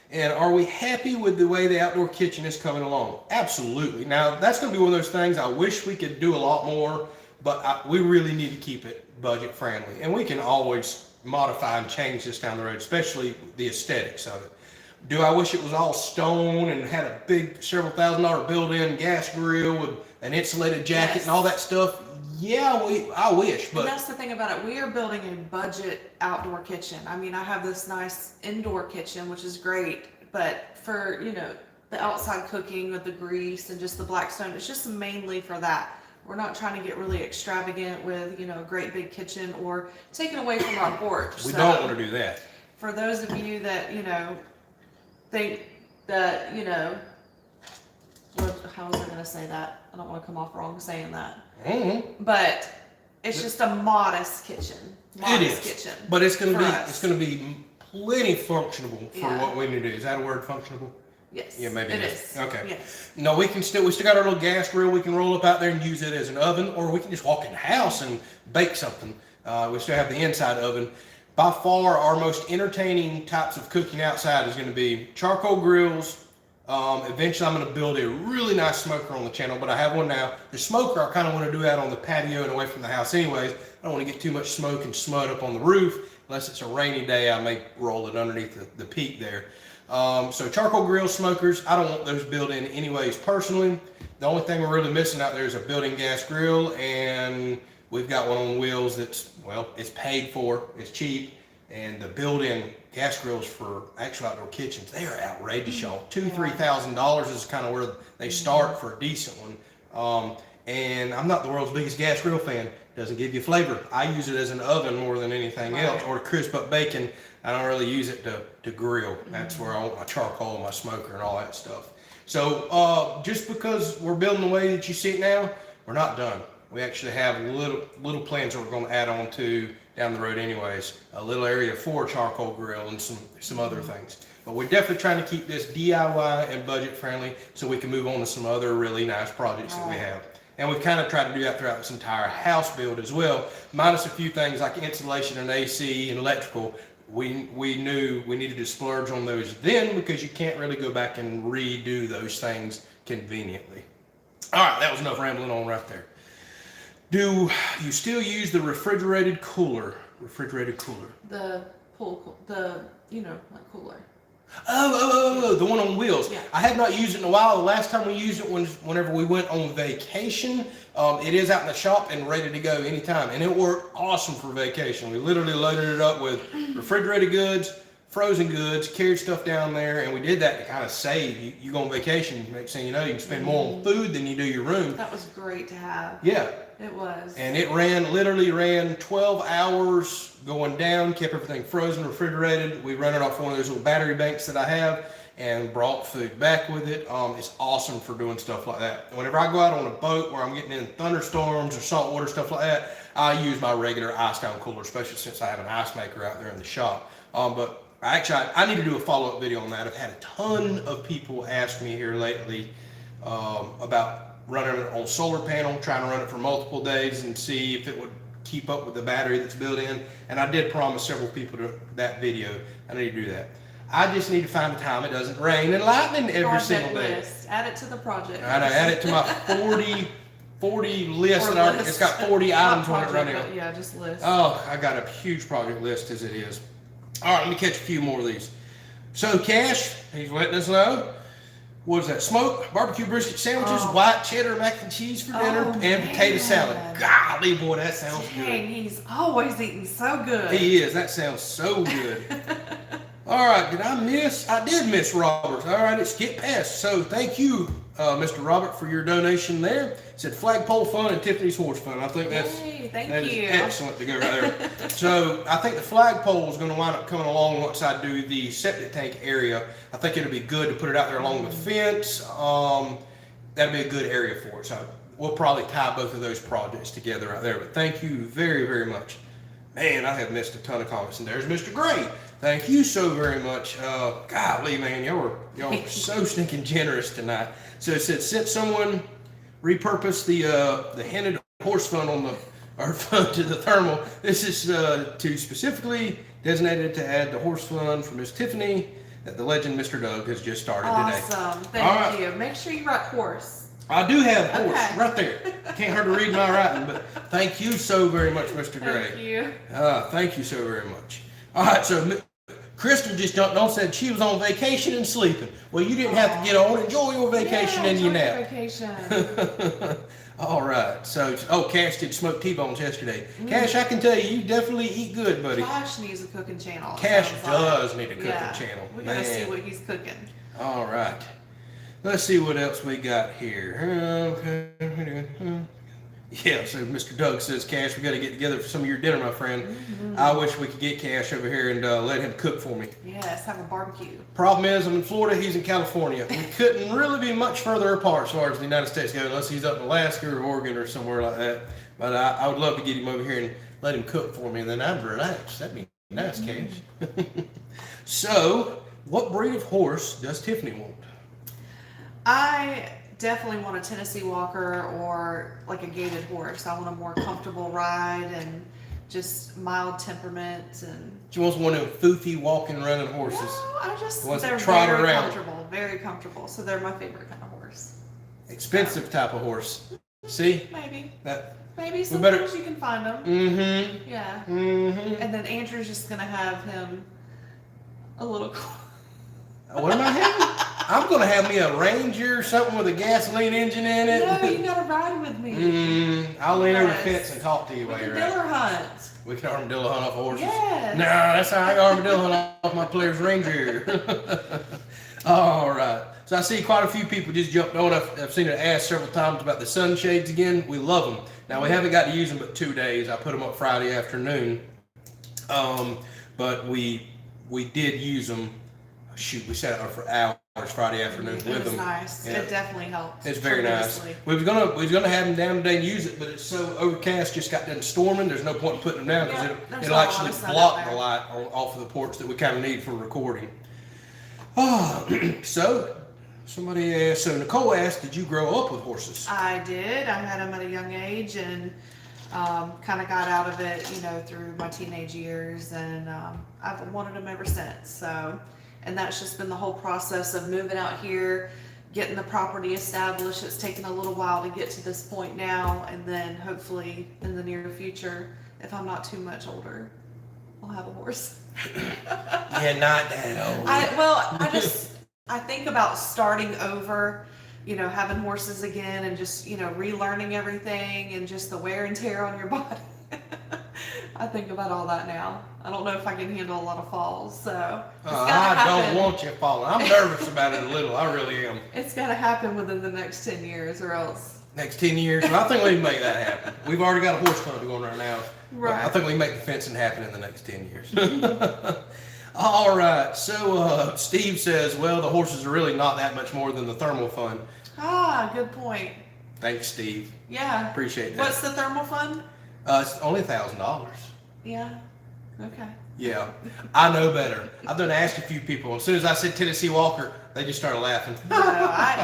And are we happy with the way the outdoor kitchen is coming along? Absolutely. Now, that's going to be one of those things I wish we could do a lot more, but we really need to keep it budget friendly. And we can always modify and change this down the road, especially the aesthetics of it. Do I wish it was all stone and had a big several $1,000 built-in gas grill with an insulated jacket Yes. and all that stuff? Yeah, I wish, And but that's the thing about it. We are building a budget outdoor kitchen. I mean, I have this nice indoor kitchen, which is great, but for, you know, the outside cooking with the grease and just the blackstone, it's just mainly for that. We're not trying to get really extravagant with, you know, a great big kitchen or taking away from our porch. we So, don't want to do that. for those of you that, you know, think that, you know, how was I going to say that? I don't want to come off wrong saying that. Mm-hmm. But it's just a modest kitchen. Modest kitchen. But it's gonna for be us. it's gonna be plenty functionable for Yeah. what we need to do. Is that a word, functionable? Yes. Yeah, maybe it it is. Okay. Yes. No, we still got our little gas grill we can roll up out there and use it as an oven, or we can just walk in the house and bake something. We still have the inside oven. By far, our most entertaining types of cooking outside is going to be charcoal grills. Eventually, I'm going to build a really nice smoker on the channel, but I have one now. The smoker, I kind of want to do out on the patio and away from the house anyways. I don't want to get too much smoke and smut up on the roof. Unless it's a rainy day, I may roll it underneath the peak there. So charcoal grill smokers, I don't want those built in anyways personally. The only thing we're really missing out there is a built-in gas grill, and we've got one on wheels that's, well, it's paid for, it's cheap, and the built-in gas grills for actual outdoor kitchens, they are outrageous, y'all. $2,000-3,000 is kind of where they start for a decent one. And I'm not the world's biggest gas grill fan. Doesn't give you flavor. I use it as an oven more than anything else, or to crisp up bacon. I don't really use it to grill. That's where I want my charcoal, my smoker, and all that stuff. So just because we're building the way that you see it now, we're not done. We actually have little plans that we're going to add on to down the road anyways. A little area for a charcoal grill and some other things. But we're definitely trying to keep this DIY and budget friendly so we can move on to some other really nice projects that we have. And we've kind of tried to do that throughout this entire house build as well, minus a few things like insulation and AC and electrical. We knew we needed to splurge on those then because you can't really go back and redo those things conveniently. All right, that was enough rambling on right there. Do you still use the refrigerated cooler? The like cooler. Oh, the one on wheels. Yeah. I have not used it in a while. The last time we used it was whenever we went on vacation. It is out in the shop and ready to go anytime. And it worked awesome for vacation. We literally loaded it up with refrigerated goods, frozen goods, carried stuff down there, and we did that to kind of save. You go on vacation, next thing you know, you can spend more on food than you do your room. That was great to have. Yeah. It was. And it literally ran 12 hours going down, kept everything frozen, refrigerated. We run it off one of those little battery banks that I have and brought food back with it. It's awesome for doing stuff like that. Whenever I go out on a boat where I'm getting in thunderstorms or saltwater stuff like that, I use my regular ice down cooler, especially since I have an ice maker out there in the shop. But I need to do a follow-up video on that. I've had a ton of people ask me here lately about running it on solar panel, trying to run it for multiple days and see if it would keep up with the battery that's built in. And I did promise several people that video. I need to do that. I just need to find a time it doesn't rain and lightning every Project single day. list. Add it to the project. I know, add it to my 40 list. Or That list. it's got 40 items on it Not right project, now. but yeah, just list. Oh, I got a huge project list as it is. All right, let me catch a few more of these. So Cash, he's letting us know. What is that? Smoked barbecue brisket sandwiches, white cheddar mac and cheese for dinner, and potato salad. Golly, boy, that sounds Dang, good. he's always eating so good. He is. That sounds so good. All right, I did miss Robert. All right, it's Get Past. So thank you, Mr. Robert, for your donation there. It said flagpole fun and Tiffany's horse fun. I think that is excellent to go right there. So I think the flagpole is going to wind up coming along once I do the septic tank area. I think it'll be good to put it out there along the fence. That'll be a good area for it. So we'll probably tie both of those projects together right there. But thank you very, very much. Man, I have missed a ton of comments. And there's Mr. Gray. Thank you so very much. Golly, man, y'all are so stinking generous tonight. So it said, since someone repurposed the handed horse fun fun to the thermal, this is to specifically designated to add the horse fun for Miss Tiffany that the legend Mr. Doug has just started today. Awesome. Thank you. Make sure you write horse. I do have horse right there. Can't hardly read my writing, but thank you so very much, Mr. Gray. Thank you. Thank you so very much. All right, so Crystal just jumped on, said she was on vacation and sleeping. Well, you didn't have to get on. Enjoy your vacation and your nap. Vacation. All right. So, Cash did smoke T-bones yesterday. Cash, I can tell you definitely eat good, buddy. Cash needs a cooking channel. Cash does need a cooking channel. We gotta see what he's cooking. All right. Let's see what else we got here. Yeah, so Mr. Doug says, Cash, we got to get together for some of your dinner, my friend. I wish we could get Cash over here and let him cook for me. Yes, have a barbecue. Problem is, I'm in Florida, he's in California. We couldn't really be much further apart as far as the United States goes, unless he's up in Alaska or Oregon or somewhere like that. But I would love to get him over here and let him cook for me, and then I'd relax. That'd be nice, Cash. So, what breed of horse does Tiffany want? I definitely want a Tennessee Walker or like a gaited horse. I want a more comfortable ride and just mild temperament. And She wants one of them foofy walking, running horses. no, I just Ones that they're trot very around. comfortable, very comfortable. So they're my favorite kind of horse. Expensive type of horse. See? Maybe That. maybe better- sometimes you can find them. Mm-hmm. Yeah. Mm-hmm. And then Andrew's just gonna have him a little. What am I having? I'm gonna have me a Ranger or something with a gasoline engine in it. No, you gotta ride with me. I'll lean over the Yes. fence and talk to you We while can you're out. diller hunt. We can armadillo hunt off horses. Yes. No, that's how I armadillo hunt off my player's Ranger. All right. So I see quite a few people just jumped on. I've seen it asked several times about the sunshades again. We love them. Now we haven't got to use them but 2 days. I put them up Friday afternoon. But we did use them. Shoot, we sat out for hours Friday afternoon It with was them. nice. Yeah. It definitely helped. It's very nice. tremendously. We was gonna have them down today and use it, but it's so overcast. Just got done storming. There's no point in putting them down because Yeah, there's it'll not a lot actually of sun block out the there. light off of the porch that we kind of need for recording. Oh, so somebody asked. So Nicole asked, "Did you grow up with horses?" I did. I had them at a young age and kind of got out of it, through my teenage years, and I've wanted them ever since. So, and that's just been the whole process of moving out here, getting the property established. It's taken a little while to get to this point now, and then hopefully in the near future, if I'm not too much older, I'll have a horse. Yeah, not that old. I think about starting over, having horses again and just, relearning everything and just the wear and tear on your body. I think about all that now. I don't know if I can handle a lot of falls, so it's gotta I happen. don't want you falling. I'm nervous about it a little. I really am. It's got to happen within the next 10 years or else. Next 10 years, well, I think we can make that happen. We've already got a horse fund going right now. Right. I think we can make the fencing happen in the next 10 years. All right. So Steve says, well, the horses are really not that much more than the thermal fund. Ah, good point. Thanks, Steve. Yeah. Appreciate that. What's the thermal fund? It's only $1,000. Yeah. Okay. Yeah, I know better. I've done asked a few people. As soon as I said Tennessee Walker, they just started laughing. No,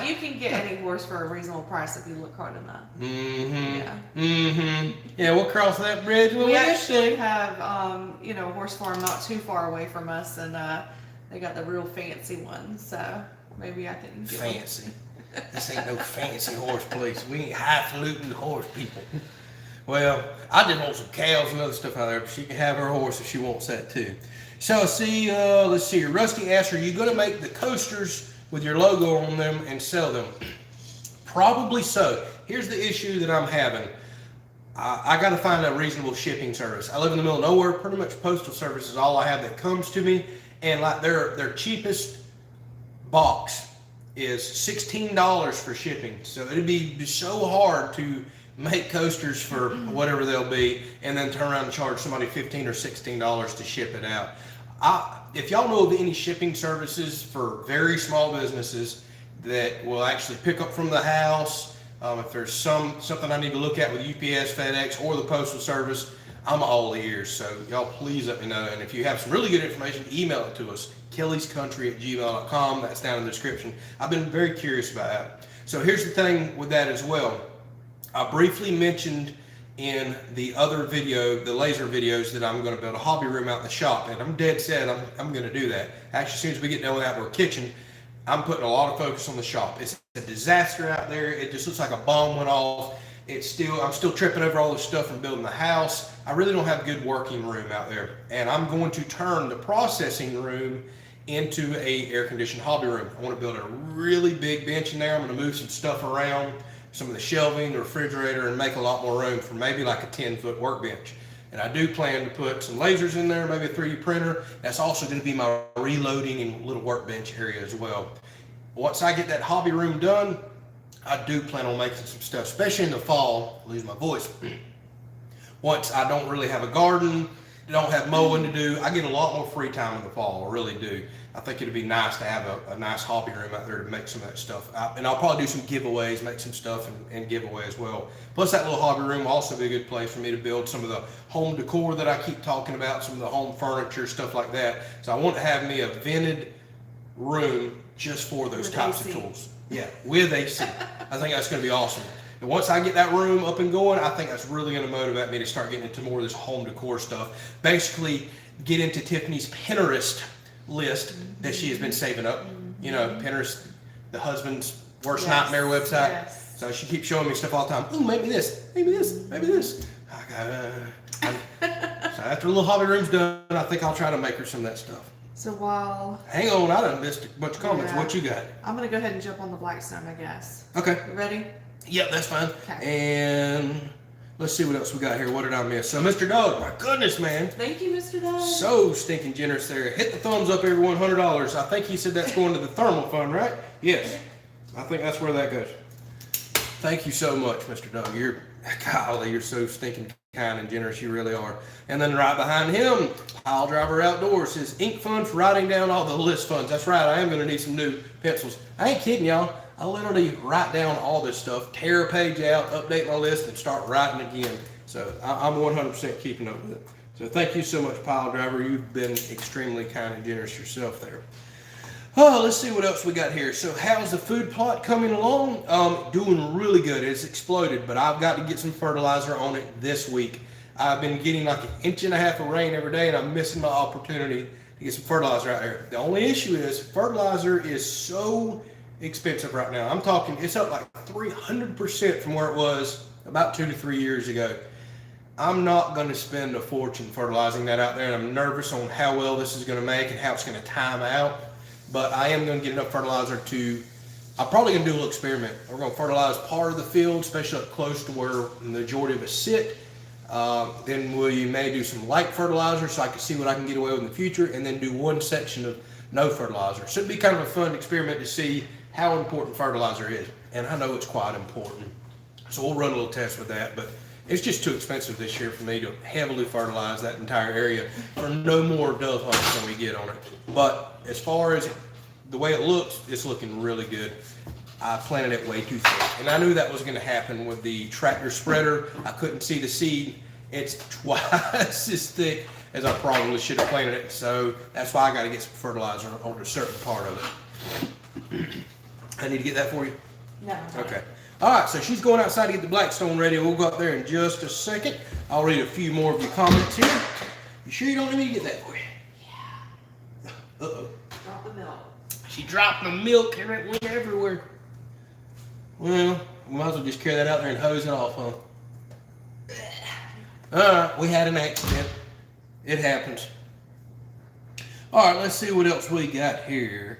you can get any horse for a reasonable price if you look hard enough. Mm-hmm. Yeah. Mm-hmm. Yeah, we'll cross that bridge when We we actually get have, a horse farm not too far away from us, and they got the real fancy one. So maybe I can get one. fancy. This ain't no fancy horse place. We ain't highfalutin horse people. Well, I just want some cows and other stuff out there, but she can have her horse if she wants that too. So see, let's see here. Rusty asked, are you going to make the coasters with your logo on them and sell them? Probably so. Here's the issue that I'm having. I got to find a reasonable shipping service. I live in the middle of nowhere. Pretty much postal service is all I have that comes to me, and like their cheapest box is $16 for shipping. So it'd be so hard to make coasters for whatever they'll be, and then turn around and charge somebody $15 or $16 to ship it out. If y'all know of any shipping services for very small businesses that will actually pick up from the house, if there's something I need to look at with UPS, FedEx, or the Postal Service, I'm all ears. So y'all please let me know. And if you have some really good information, email it to us, kellyscountry@gmail.com. That's down in the description. I've been very curious about that. So here's the thing with that as well. I briefly mentioned in the other video, the laser videos, that I'm going to build a hobby room out in the shop, and I'm dead set I'm going to do that. Actually, as soon as we get done with outdoor kitchen, I'm putting a lot of focus on the shop. It's a disaster out there. It just looks like a bomb went off. I'm still tripping over all this stuff and building the house. I really don't have good working room out there. And I'm going to turn the processing room into a air conditioned hobby room. I want to build a really big bench in there. I'm going to move some stuff around, some of the shelving, the refrigerator, and make a lot more room for maybe like a 10-foot workbench. And I do plan to put some lasers in there, maybe a 3D printer. That's also going to be my reloading and little workbench area as well. Once I get that hobby room done, I do plan on making some stuff, especially in the fall. Lose my voice. Once I don't really have a garden, don't have mowing to do, I get a lot more free time in the fall. I really do. I think it'd be nice to have a nice hobby room out there to make some of that stuff. And I'll probably do some giveaways, make some stuff and give away as well. Plus that little hobby room will also be a good place for me to build some of the home decor that I keep talking about, some of the home furniture, stuff like that. So I want to have me a vented room just for those types of tools. Yeah, with AC. I think that's going to be awesome. And once I get that room up and going, I think that's really going to motivate me to start getting into more of this home decor stuff. Basically, get into Tiffany's Pinterest list that she has been saving up. You know, Pinterest, the husband's worst nightmare website. Yes. So she keeps showing me stuff all the time. Ooh, maybe this, maybe this, maybe this. So after the little hobby room's done, I think I'll try to make her some of that stuff. So while... Hang on, I done missed a bunch of comments. Yeah. What you got? I'm going to go ahead and jump on the Blackstone, I guess. Okay. You ready? Yep, that's fine. Okay. And let's see what else we got here. What did I miss? So, Mr. Doug, my goodness, man. Thank you, Mr. Doug. So stinking generous there. Hit the thumbs up, everyone. $100. I think he said that's going to the thermal fund, right? Yes. I think that's where that goes. Thank you so much, Mr. Doug. You're so stinking kind and generous. You really are. And then right behind him, Pile Driver Outdoors, his ink fund for writing down all the list funds. That's right. I am going to need some new pencils. I ain't kidding y'all. I literally write down all this stuff, tear a page out, update my list, and start writing again. So I'm 100% keeping up with it. So thank you so much, Pile Driver. You've been extremely kind and generous yourself there. Oh, let's see what else we got here. So how's the food plot coming along? Doing really good. It's exploded, but I've got to get some fertilizer on it this week. I've been getting like 1.5 inches of rain every day, and I'm missing my opportunity to get some fertilizer out there. The only issue is fertilizer is so expensive right now. I'm talking, it's up like 300% from where it was about 2 to 3 years ago. I'm not going to spend a fortune fertilizing that out there, and I'm nervous on how well this is going to make and how it's going to time out. But I am going to get enough fertilizer I'm probably going to do a little experiment. We're going to fertilize part of the field, especially up close to where the majority of us sit. Then we may do some light fertilizer so I can see what I can get away with in the future, and then do one section of no fertilizer. So it'd be kind of a fun experiment to see how important fertilizer is. And I know it's quite important. So we'll run a little test with that, but it's just too expensive this year for me to heavily fertilize that entire area for no more dove hunts than we get on it. But as far as the way it looks, it's looking really good. I planted it way too thick. And I knew that was going to happen with the tractor spreader. I couldn't see the seed. It's twice as thick as I probably should have planted it. So that's why I got to get some fertilizer on a certain part of it. I need to get that for you? No. Okay. All right, so she's going outside to get the Blackstone ready. We'll go up there in just a second. I'll read a few more of your comments here. You sure you don't need me to get that for you? Yeah. Uh-oh. Drop the milk. She dropped the milk and it went everywhere. Well, we might as well just carry that out there and hose it off, huh? All right, we had an accident. It happens. All right, let's see what else we got here.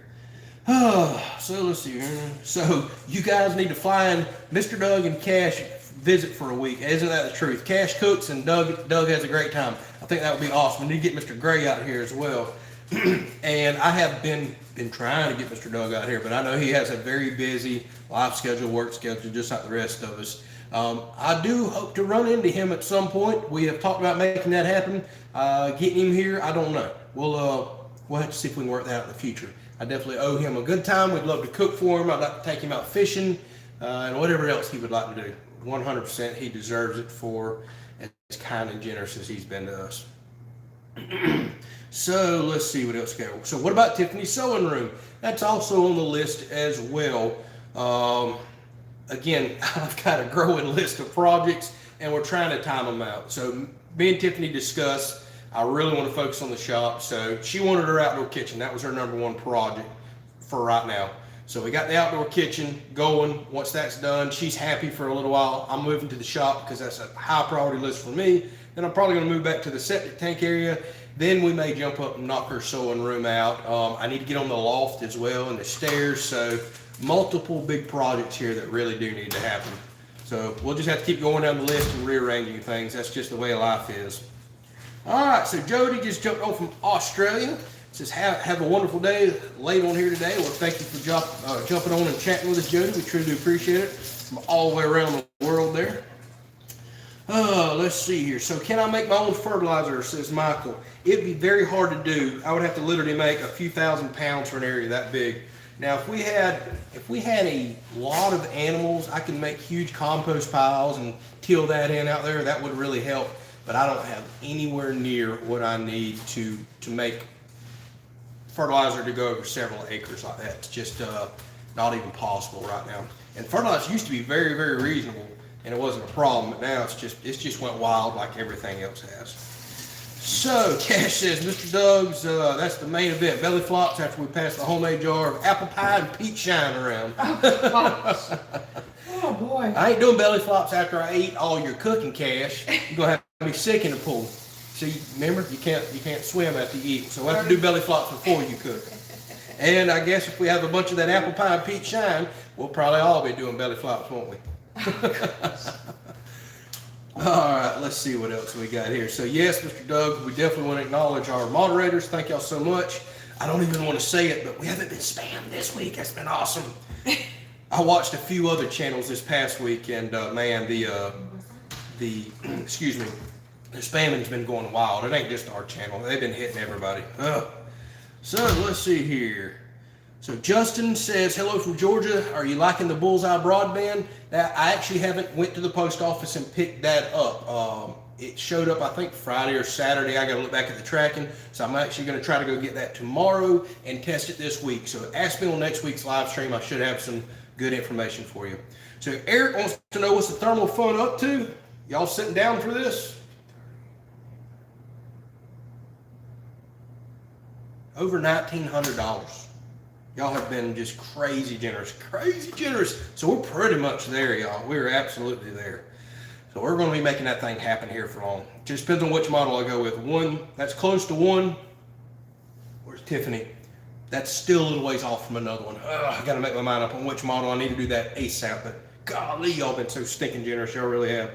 So let's see here. So you guys need to fly in Mr. Doug and Cash visit for a week. Isn't that the truth? Cash cooks and Doug has a great time. I think that would be awesome. We need to get Mr. Gray out here as well. And I have been trying to get Mr. Doug out here, but I know he has a very busy life schedule, work schedule, just like the rest of us. I do hope to run into him at some point. We have talked about making that happen. Getting him here, I don't know. We'll have to see if we can work that out in the future. I definitely owe him a good time. We'd love to cook for him. I'd like to take him out fishing and whatever else he would like to do. 100% he deserves it for as kind and generous as he's been to us. So let's see what else we got. So what about Tiffany's sewing room? That's also on the list as well. Again, I've got a growing list of projects and we're trying to time them out. So me and Tiffany discussed, I really want to focus on the shop. So she wanted her outdoor kitchen. That was her #1 project for right now. So we got the outdoor kitchen going. Once that's done, she's happy for a little while. I'm moving to the shop because that's a high priority list for me. Then I'm probably going to move back to the septic tank area. Then we may jump up and knock her sewing room out. I need to get on the loft as well and the stairs. So multiple big projects here that really do need to happen. So we'll just have to keep going down the list and rearranging things. That's just the way life is. All right, so Jody just jumped on from Australia. Says, have a wonderful day late on here today. Well, thank you for jumping on and chatting with us, Jody. We truly do appreciate it from all the way around the world there. Let's see here. So can I make my own fertilizer, says Michael. It'd be very hard to do. I would have to literally make a few thousand pounds for an area that big. Now, if we had a lot of animals, I can make huge compost piles and till that in out there. That would really help. But I don't have anywhere near what I need to make fertilizer to go over several acres like that. It's just not even possible right now. And fertilizer used to be very, very reasonable, and it wasn't a problem. But now it's just went wild like everything else has. So Cash says, Mr. Doug's, that's the main event. Belly flops after we pass the homemade jar of apple pie and peach shine around. Oh, oh boy. I ain't doing belly flops after I eat all your cooking, Cash. You're gonna have to be sick in the pool. See, remember, you can't swim after you eat, so we'll have to do belly flops before you cook. And I guess if we have a bunch of that apple pie and peach shine, we'll probably all be doing belly flops, won't we? All right, let's see what else we got here. So yes, Mr. Doug, we definitely want to acknowledge our moderators. Thank y'all so much. I don't even want to say it, but we haven't been spammed this week. That's been awesome. I watched a few other channels this past week, and man, excuse me, the spamming's been going wild. It ain't just our channel. They've been hitting everybody. So let's see here. So Justin says, hello from Georgia. Are you liking the Bullseye broadband? Now, I actually haven't went to the post office and picked that up. It showed up, I think, Friday or Saturday. I got to look back at the tracking. So I'm actually going to try to go get that tomorrow and test it this week. So ask me on next week's live stream. I should have some good information for you. So Eric wants to know, what's the thermal fun up to? Y'all sitting down for this? Over $1,900. Y'all have been just crazy generous. So we're pretty much there, y'all. We're absolutely there. So we're going to be making that thing happen here for long. Just depends on which model I go with. One that's close to one. Where's Tiffany? That's still a little ways off from another one. I got to make my mind up on which model. I need to do that ASAP. But golly, y'all been so stinking generous. Y'all really have.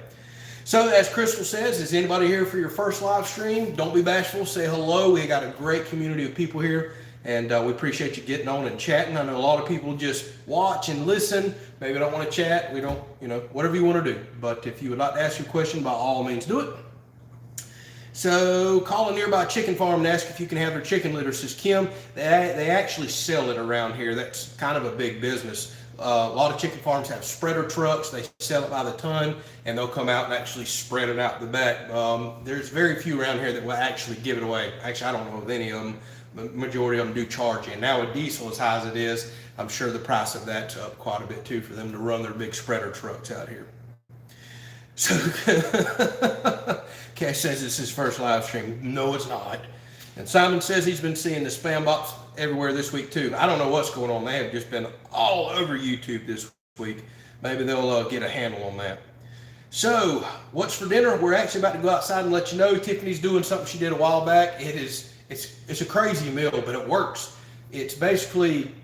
So as Crystal says, is anybody here for your first live stream? Don't be bashful. Say hello. We got a great community of people here, and we appreciate you getting on and chatting. I know a lot of people just watch and listen. Maybe don't want to chat. We don't, whatever you want to do. But if you would like to ask your question, by all means, do it. So call a nearby chicken farm and ask if you can have their chicken litter, says Kim. They actually sell it around here. That's kind of a big business. A lot of chicken farms have spreader trucks. They sell it by the ton, and they'll come out and actually spread it out the back. There's very few around here that will actually give it away. Actually, I don't know of any of them. The majority of them do charge you. And now with diesel as high as it is, I'm sure the price of that's up quite a bit too for them to run their big spreader trucks out here. So Cash says it's his first live stream. No, it's not. And Simon says he's been seeing the spam box everywhere this week too. I don't know what's going on. They have just been all over YouTube this week. Maybe they'll get a handle on that. So what's for dinner? We're actually about to go outside and let you know. Tiffany's doing something she did a while back. It's a crazy meal, but it works. It's basically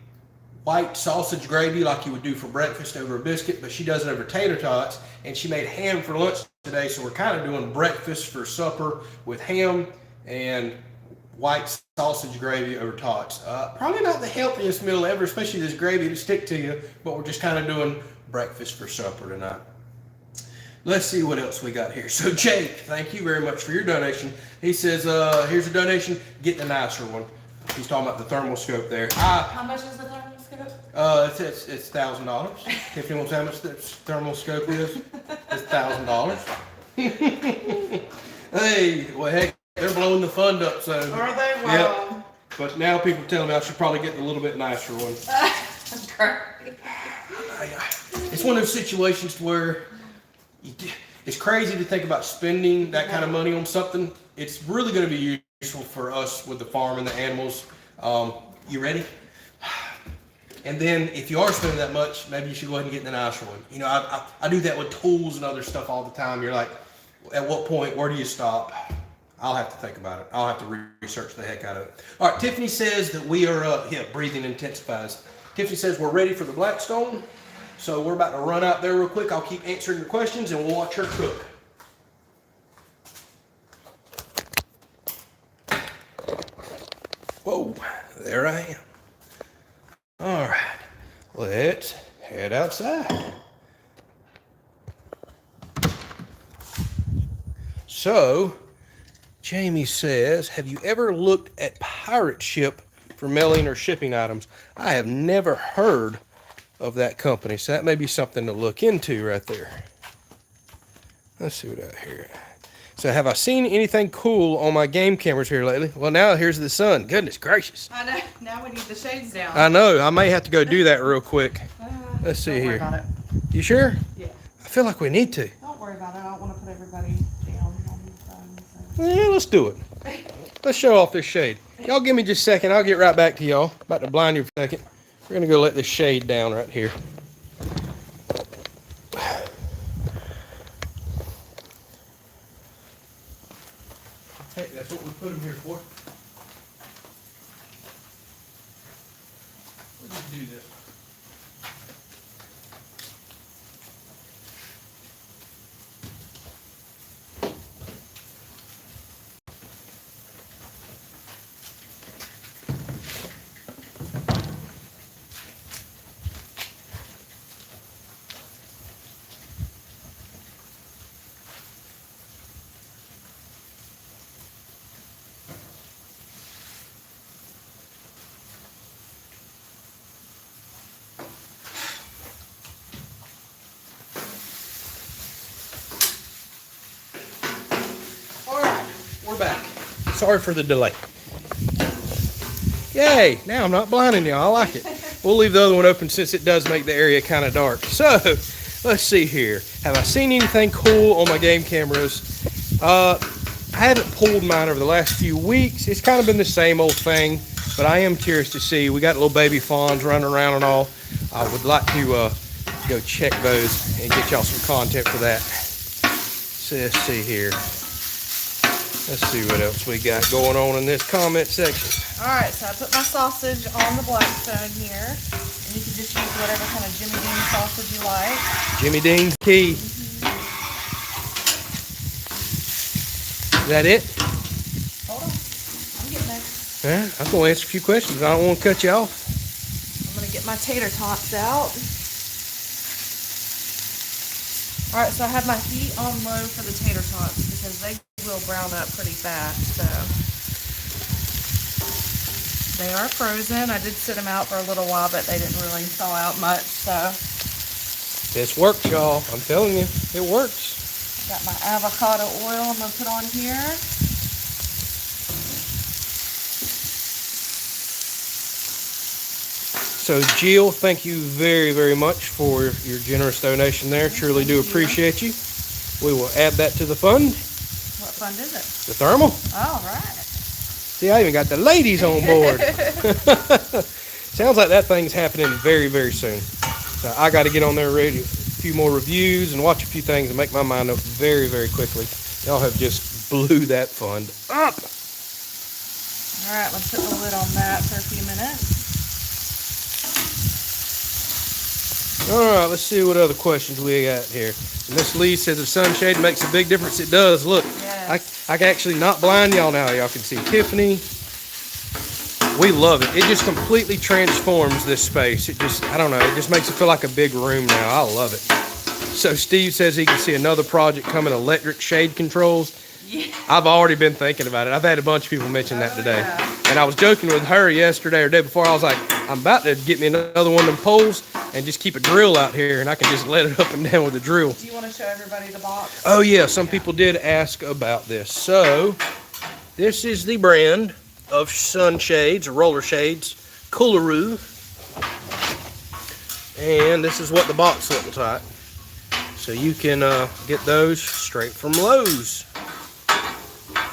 white sausage gravy like you would do for breakfast over a biscuit, but she does it over tater tots, and she made ham for lunch today. So we're kind of doing breakfast for supper with ham and white sausage gravy over tots. Probably not the healthiest meal ever, especially this gravy to stick to you, but we're just kind of doing breakfast for supper tonight. Let's see what else we got here. So Jake, thank you very much for your donation. He says, here's a donation, get the nicer one. He's talking about the thermal scope there. How much is the thermal scope? It's $1,000. Tiffany wants how much the thermal scope is? It's $1,000. Hey, well heck, they're blowing the fund up, so. Are they? Wow. Yep. But now people are telling me I should probably get a little bit nicer one. Great. It's one of those situations where it's crazy to think about spending that kind of money on something. It's really going to be useful for us with the farm and the animals. You ready? And then if you are spending that much, maybe you should go ahead and get the nicer one. You know, I do that with tools and other stuff all the time. You're like, at what point, where do you stop? I'll have to think about it. I'll have to research the heck out of it. All right, Tiffany says that we are, breathing intensifies. Tiffany says we're ready for the Blackstone. So we're about to run out there real quick. I'll keep answering your questions and we'll watch her cook. Whoa, there I am. All right, let's head outside. So, Jamie says, have you ever looked at Pirate Ship for mailing or shipping items? I have never heard of that company, so that may be something to look into right there. Let's see what I hear. So have I seen anything cool on my game cameras here lately? Well, now here's the sun. Goodness gracious. I know. Now we need the shades down. I know. I may have to go do that real quick. Let's see here. Don't worry about it. You sure? Yeah. I feel like we need to. Don't worry about it. I don't want to put everybody down on these phones. So. Yeah, let's do it. Let's show off this shade. Y'all give me just a second. I'll get right back to y'all. About to blind you for a second. We're going to go let this shade down right here. Hey, that's what we put them here for. Let's do this. Back. Sorry for the delay. Yay! Now I'm not blinding y'all. I like it. We'll leave the other one open since it does make the area kind of dark. So, let's see here. Have I seen anything cool on my game cameras? I haven't pulled mine over the last few weeks. It's kind of been the same old thing, but I am curious to see. We got little baby fawns running around and all. I would like to go check those and get y'all some content for that. So, let's see here. Let's see what else we got going on in this comment section. All right, so I put my sausage on the Blackstone here. And you can just use whatever kind of Jimmy Dean sausage you like. Jimmy Dean's key. Is that it? Hold on. I'm getting there. Yeah, I'm going to answer a few questions. I don't want to cut you off. I'm going to get my tater tots out. All right, so I have my heat on low for the tater tots because they will brown up pretty fast. So they are frozen. I did sit them out for a little while, but they didn't really thaw out much. So this works, y'all. I'm telling you, it works. Got my avocado oil I'm gonna put on here. So Jill, thank you very, very much for your generous donation there. Truly do appreciate you. We will add that to the fund. What fund is it? The thermal. All right. See, I even got the ladies on board. Sounds like that thing's happening very, very soon. So I got to get on there ready a few more reviews and watch a few things and make my mind up very, very quickly. Y'all have just blew that fund up. All right, let's put the lid on that for a few minutes. All right, let's see what other questions we got here. And Miss Lee says the sunshade makes a big difference. It does. Look, yes. I can actually not blind y'all now. Y'all can see Tiffany. We love it. It just completely transforms this space. It just, I don't know, it just makes it feel like a big room now. I love it. So Steve says he can see another project coming, electric shade controls. Yeah. I've already been thinking about it. I've had a bunch of people mention that today. Yeah. And I was joking with her yesterday or day before. I was like, I'm about to get me another one of them poles and just keep a drill out here and I can just let it up and down with the drill. Do you want to show everybody the box? Oh yeah, some people did ask about this. So this is the brand of sunshades or roller shades, Coolaroo. And this is what the box looks like. So you can get those straight from Lowe's.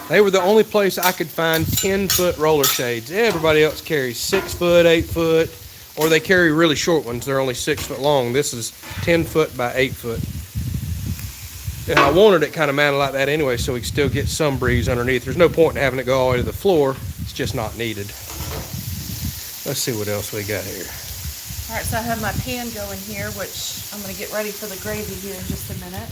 They were the only place I could find 10-foot roller shades. Everybody else carries 6-foot, 8-foot, or they carry really short ones. They're only 6 foot long. This is 10 foot by 8 foot. And I wanted it kind of mounted like that anyway, so we can still get some breeze underneath. There's no point in having it go all the way to the floor. It's just not needed. Let's see what else we got here. All right, so I have my pan going here, which I'm going to get ready for the gravy here in just a minute.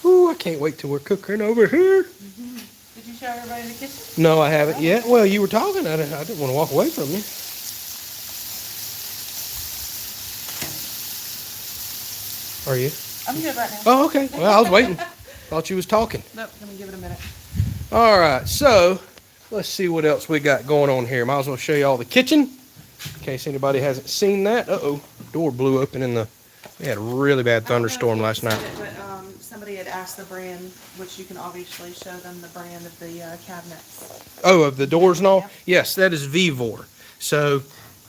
Ooh, I can't wait till we're cooking over here. Did you show everybody in the kitchen? No, I haven't yet. Well, you were talking. I didn't want to walk away from you. Are you? I'm good right now. Oh, okay. Well, I was waiting. Thought you was talking. Nope, let me give it a minute. All right, so let's see what else we got going on here. Might as well show you all the kitchen in case anybody hasn't seen that. Uh-oh, door blew open we had a really bad thunderstorm last night. Somebody had asked the brand, which you can obviously show them the brand of the cabinets. Oh, of the doors and all? Yeah. Yes, that is Vivor. So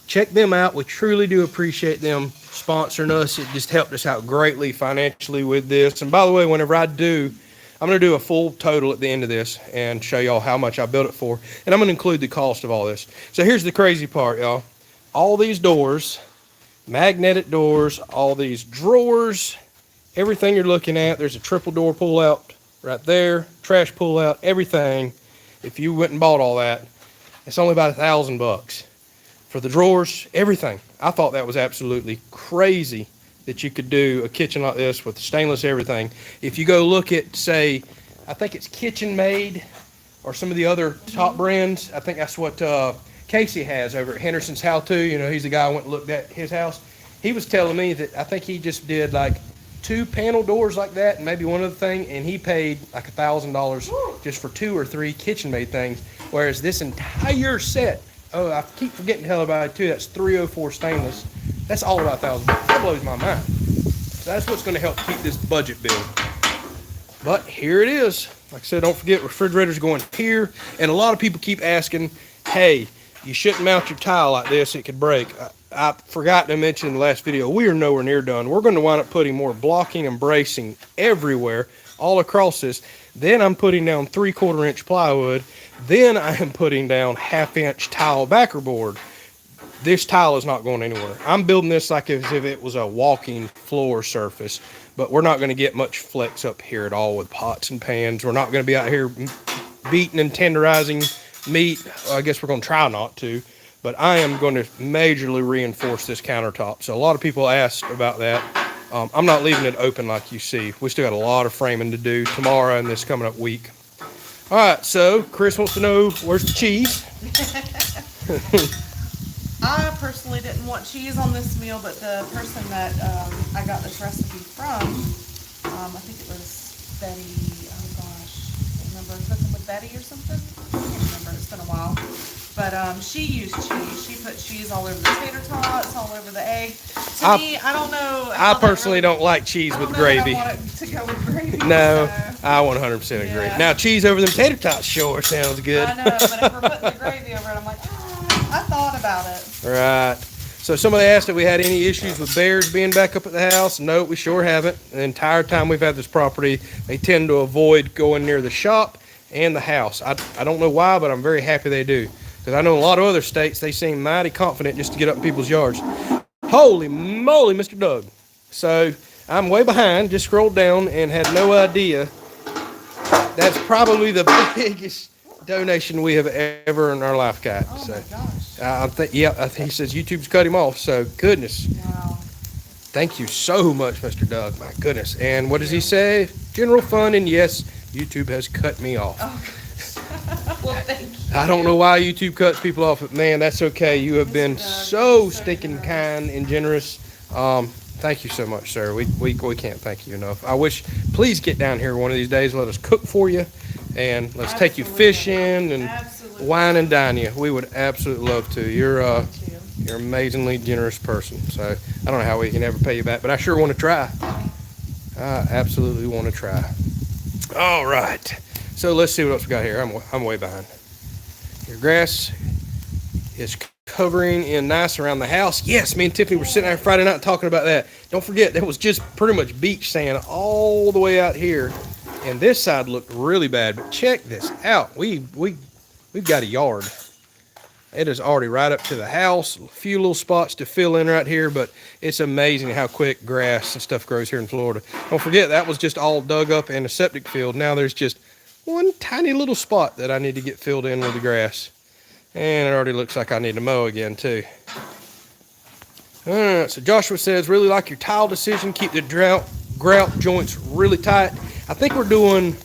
check them out. We truly do appreciate them sponsoring us. It just helped us out greatly financially with this. And by the way, whenever I'm going to do a full total at the end of this and show y'all how much I built it for. And I'm going to include the cost of all this. So here's the crazy part, y'all. All these doors, magnetic doors, all these drawers, everything you're looking at, there's a triple door pull out right there, trash pull out, everything. If you went and bought all that, it's only about $1,000 for the drawers, everything. I thought that was absolutely crazy that you could do a kitchen like this with stainless everything. If you go look at, say, I think it's Kitchen Made or some of the other top brands, I think that's what Casey has over at Henderson's How To. You know, he's the guy I went and looked at his house. He was telling me that I think he just did like 2 panel doors like that and maybe one other thing, and he paid like $1,000 just for 2 or 3 kitchen made things, whereas this entire set, oh, I keep forgetting to tell everybody too, that's 304 stainless. That's all about $1,000. That blows my mind. So that's what's going to help keep this budget build. But here it is. Like I said, don't forget refrigerators going here, and a lot of people keep asking, hey, you shouldn't mount your tile like this, it could break. I forgot to mention in the last video, we are nowhere near done. We're going to wind up putting more blocking and bracing everywhere, all across this. Then I'm putting down 3/4 inch plywood. Then I am putting down 1/2 inch tile backer board. This tile is not going anywhere. I'm building this like as if it was a walking floor surface, but we're not going to get much flex up here at all with pots and pans. We're not going to be out here beating and tenderizing meat. Well, I guess we're going to try not to. But I am going to majorly reinforce this countertop. So a lot of people asked about that. I'm not leaving it open like you see. We still got a lot of framing to do tomorrow and this coming up week. All right, so Chris wants to know, where's the cheese? I personally didn't want cheese on this meal, but the person that I got this recipe from, I think it was Betty, oh gosh, I can't remember, Cooking with Betty or something? I can't remember, it's been a while. But she used cheese. She put cheese all over the tater tots, all over the egg. To me, I don't know. I personally don't like cheese with gravy. I want it to go with gravy. No, so. I 100% agree. Yeah. Now, cheese over them tater tots sure sounds good. I know, but if we're putting the gravy over it, I'm like, I thought about it. Right. So somebody asked if we had any issues with bears being back up at the house. No, we sure haven't. The entire time we've had this property, they tend to avoid going near the shop and the house. I don't know why, but I'm very happy they do. Because I know a lot of other states, they seem mighty confident just to get up in people's yards. Holy moly, Mr. Doug. So I'm way behind, just scrolled down and had no idea. That's probably the biggest donation we have ever in our life got. Oh so, my gosh. I think he says YouTube's cut him off. So goodness. Wow. Thank you so much, Mr. Doug. My goodness. And what does he say? General fund, and yes, YouTube has cut me off. Oh, well, thank you. I don't know why YouTube cuts people off, but man, that's okay. You have been so stinking kind and generous. Thank you so much, sir. We can't thank you enough. I wish, please get down here one of these days. Let us cook for you, and let's take you fishing and wine and dine you. We would absolutely love to. You're an amazingly generous person. So I don't know how we can ever pay you back, but I sure want to try. I absolutely want to try. All right. So let's see what else we got here. I'm way behind. Your grass is covering in nice around the house. Yes, me and Tiffany were sitting there Friday night talking about that. Don't forget, there was just pretty much beach sand all the way out here. And this side looked really bad. But check this out. We've got a yard. It is already right up to the house. A few little spots to fill in right here, but it's amazing how quick grass and stuff grows here in Florida. Don't forget, that was just all dug up in a septic field. Now there's just one tiny little spot that I need to get filled in with the grass. And it already looks like I need to mow again too. All right, so Joshua says, really like your tile decision. Keep the grout joints really tight. I think we're doing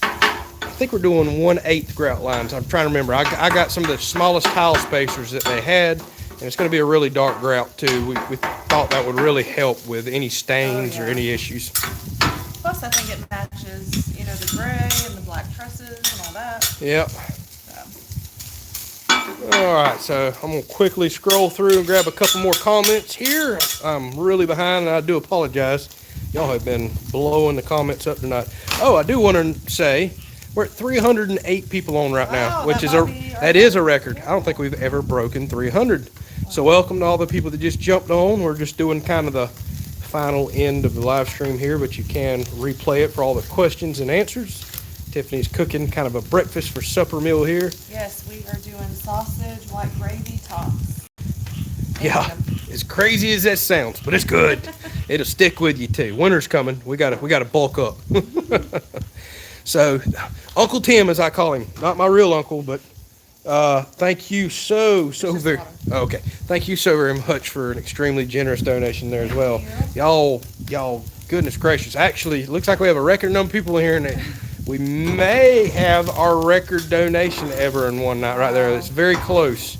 1/8 grout lines. I'm trying to remember. I got some of the smallest tile spacers that they had, and it's going to be a really dark grout too. We thought that would really help with any stains or any issues. Plus, I think it matches, you know, the gray and the black trusses and all that. Yep. All right, so I'm gonna quickly scroll through and grab a couple more comments here. I'm really behind, and I do apologize. Y'all have been blowing the comments up tonight. Oh, I do want to say we're at 308 people on right now, which is that is a record. I don't think we've ever broken 300. So welcome to all the people that just jumped on. We're just doing kind of the final end of the live stream here, but you can replay it for all the questions and answers. Tiffany's cooking kind of a breakfast for supper meal here. Yes, we are doing sausage, white gravy tots. Yeah, as crazy as that sounds, but it's good. It'll stick with you too. Winter's coming. We gotta bulk up. So, Uncle Tim, as I call him, not my real uncle, but thank you so very. Okay, thank you so very much for an extremely generous donation there as well. Y'all, goodness gracious! Actually, it looks like we have a record number of people in here, and we may have our record donation ever in one night right there. It's very close.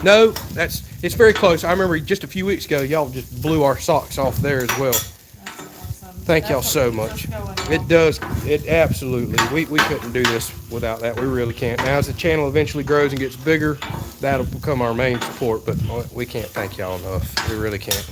No, it's very close. I remember just a few weeks ago, y'all just blew our socks off there as well. Thank y'all so much. It does. It absolutely. We couldn't do this without that. We really can't. Now, as the channel eventually grows and gets bigger, that'll become our main support. But we can't thank y'all enough. We really can't.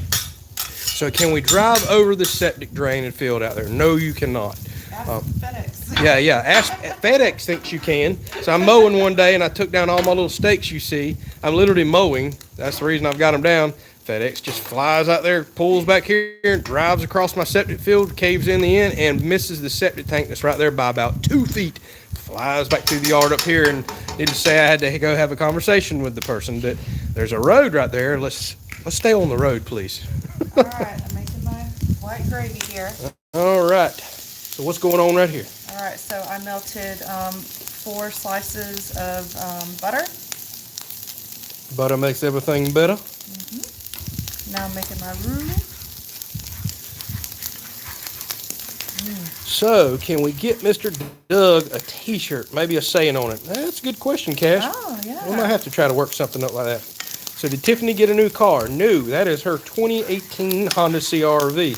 So, can we drive over the septic drain and field out there? No, you cannot. FedEx. Yeah. FedEx thinks you can. So I'm mowing one day and I took down all my little stakes you see. I'm literally mowing. That's the reason I've got them down. FedEx just flies out there, pulls back here, and drives across my septic field, caves in the end, and misses the septic tank that's right there by about 2 feet. Flies back through the yard up here, and need to say I had to go have a conversation with the person that there's a road right there. Let's stay on the road, please. All right, I'm making my white gravy here. All right. So what's going on right here? All right, so I melted 4 slices of butter. Butter makes everything better. Now I'm making my roux. So, can we get Mr. Doug a t-shirt? Maybe a saying on it. That's a good question, Cash. Oh, yeah. We might have to try to work something up like that. So, did Tiffany get a new car? New. That is her 2018 Honda CR-V.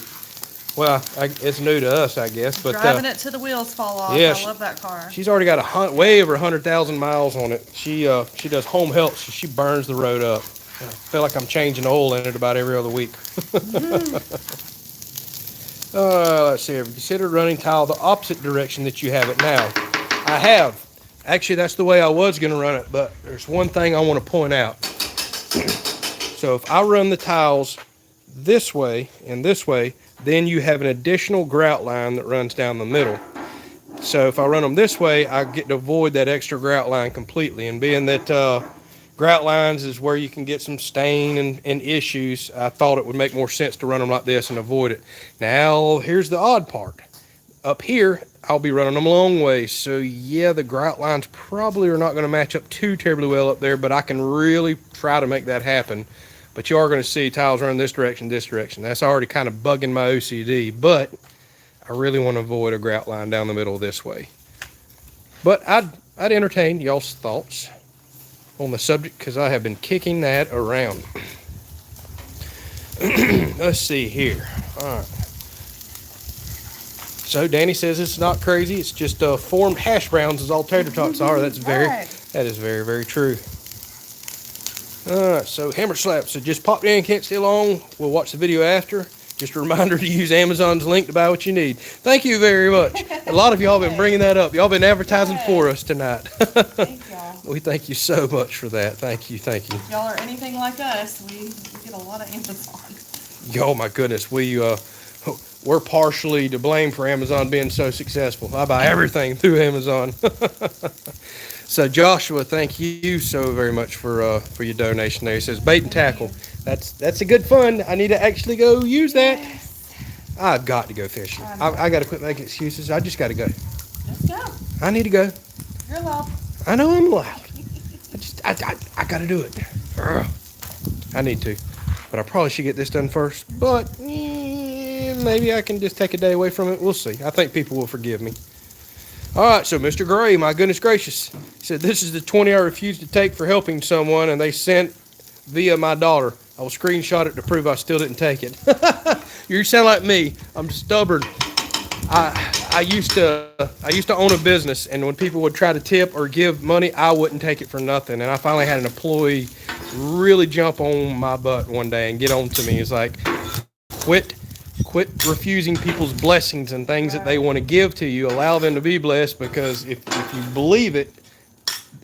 Well, it's new to us, I guess. But driving it till the wheels fall off. Yeah, I love that car. She's already got way over 100,000 miles on it. She does home health, so she burns the road up. I feel like I'm changing oil in it about every other week. Let's see. Have you considered running tile the opposite direction that you have it now? I have. Actually, that's the way I was going to run it, but there's one thing I want to point out. So if I run the tiles this way and this way, then you have an additional grout line that runs down the middle. So if I run them this way, I get to avoid that extra grout line completely. And being that grout lines is where you can get some stain and issues, I thought it would make more sense to run them like this and avoid it. Now, here's the odd part. Up here, I'll be running them a long way. So yeah, the grout lines probably are not going to match up too terribly well up there, but I can really try to make that happen. But you are going to see tiles run this direction, this direction. That's already kind of bugging my OCD, but I really want to avoid a grout line down the middle this way. But I'd entertain y'all's thoughts on the subject because I have been kicking that around. Let's see here. All right. So Danny says it's not crazy. It's just formed hash browns as all tater tots are. That is very, very true. So Hammer Slap, so just pop in, can't stay long. We'll watch the video after. Just a reminder to use Amazon's link to buy what you need. Thank you very much. A lot of y'all been bringing that up. Y'all been advertising for us tonight. Thank y'all. We thank you so much for that. Thank you. If y'all are anything like us, we get a lot of Amazon. Oh my goodness, we we're partially to blame for Amazon being so successful. I buy everything through Amazon. So Joshua, thank you so very much for your donation there. He says bait and tackle. That's a good fun. I need to actually go use that. I've got to go fishing. I got to quit making excuses. I just got to go. Let's go. I need to go. You're allowed. I know I'm allowed. I got to do it. I need to. But I probably should get this done first. But maybe I can just take a day away from it. We'll see. I think people will forgive me. All right, so Mr. Gray, my goodness gracious, he said, this is the 20 I refused to take for helping someone, and they sent via my daughter. I will screenshot it to prove I still didn't take it. You sound like me. I'm stubborn. I used to own a business, and when people would try to tip or give money, I wouldn't take it for nothing. And I finally had an employee really jump on my butt one day and get on to me. He's like, quit refusing people's blessings and things that they want to give to you. Allow them to be blessed, because if you believe it,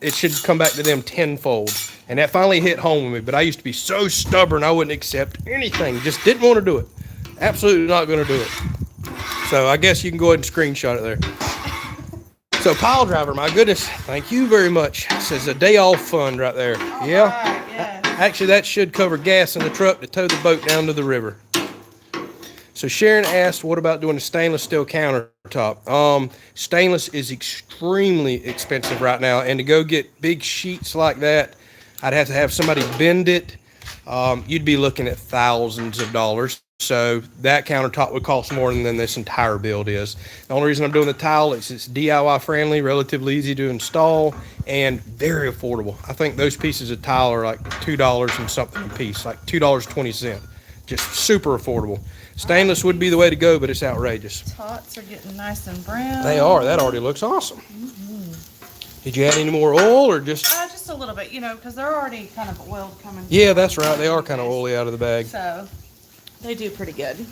it should come back to them tenfold. And that finally hit home with me. But I used to be so stubborn, I wouldn't accept anything. Just didn't want to do it. Absolutely not going to do it. So I guess you can go ahead and screenshot it there. So Pile Driver, my goodness, thank you very much. It says a day off fund right there. Yeah. Right, yes. Actually, that should cover gas in the truck to tow the boat down to the river. So Sharon asked, what about doing a stainless steel countertop? Stainless is extremely expensive right now. And to go get big sheets like that, I'd have to have somebody bend it. You'd be looking at thousands of dollars. So that countertop would cost more than this entire build is. The only reason I'm doing the tile is it's DIY friendly, relatively easy to install, and very affordable. I think those pieces of tile are like $2 and something a piece, like $2.20. Just super affordable. Stainless would be the way to go, but it's outrageous. Tots are getting nice and brown. They are. That already looks awesome. Mm-hmm. Did you add any more oil or just? Just a little bit, because they're already kind of oiled coming. Yeah, that's right. They are kind of oily out of the bag. So they do pretty good.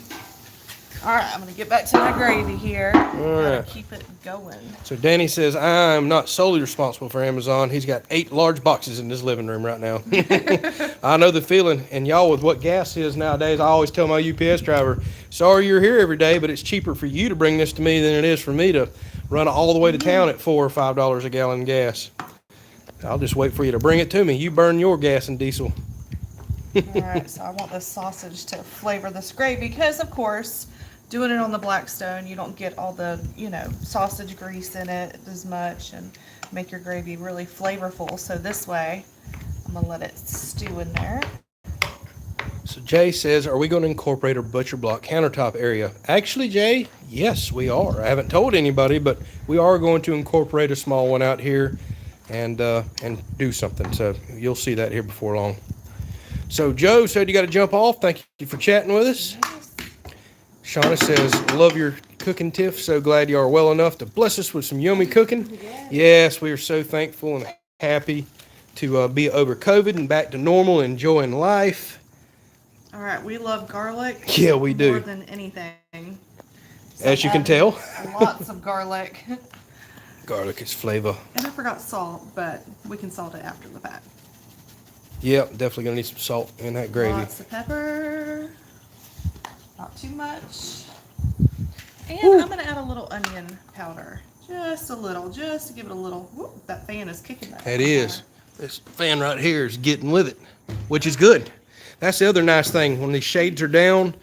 All right, I'm gonna get back to my gravy here. All right. Keep it going. So Danny says, I'm not solely responsible for Amazon. He's got 8 large boxes in his living room right now. I know the feeling. And y'all, with what gas is nowadays, I always tell my UPS driver, sorry you're here every day, but it's cheaper for you to bring this to me than it is for me to run all the way to town at $4 or $5 a gallon gas. I'll just wait for you to bring it to me. You burn your gas and diesel. All right, so I want this sausage to flavor this gravy because, of course, doing it on the Blackstone, you don't get all the, sausage grease in it as much and make your gravy really flavorful. So this way, I'm going to let it stew in there. So Jay says, are we going to incorporate a butcher block countertop area? Actually, Jay, yes, we are. I haven't told anybody, but we are going to incorporate a small one out here and do something. So you'll see that here before long. So Joe said you got to jump off. Thank you for chatting with us. Shauna says, love your cooking, Tiff. So glad you are well enough to bless us with some yummy cooking. Yes, we are so thankful and happy to be over COVID and back to normal, enjoying life. All right, we love garlic. Yeah, we do. More than anything. So as you can tell. Lots of garlic. Garlic is flavor. And I forgot salt, but we can salt it after the fact. Yep, definitely going to need some salt in that gravy. Lots of pepper. Not too much. And I'm going to add a little onion powder. Just a little, just to give it a little, whoop, that fan is kicking that. It is. This fan right here is getting with it, which is good. That's the other nice thing. When these shades are down,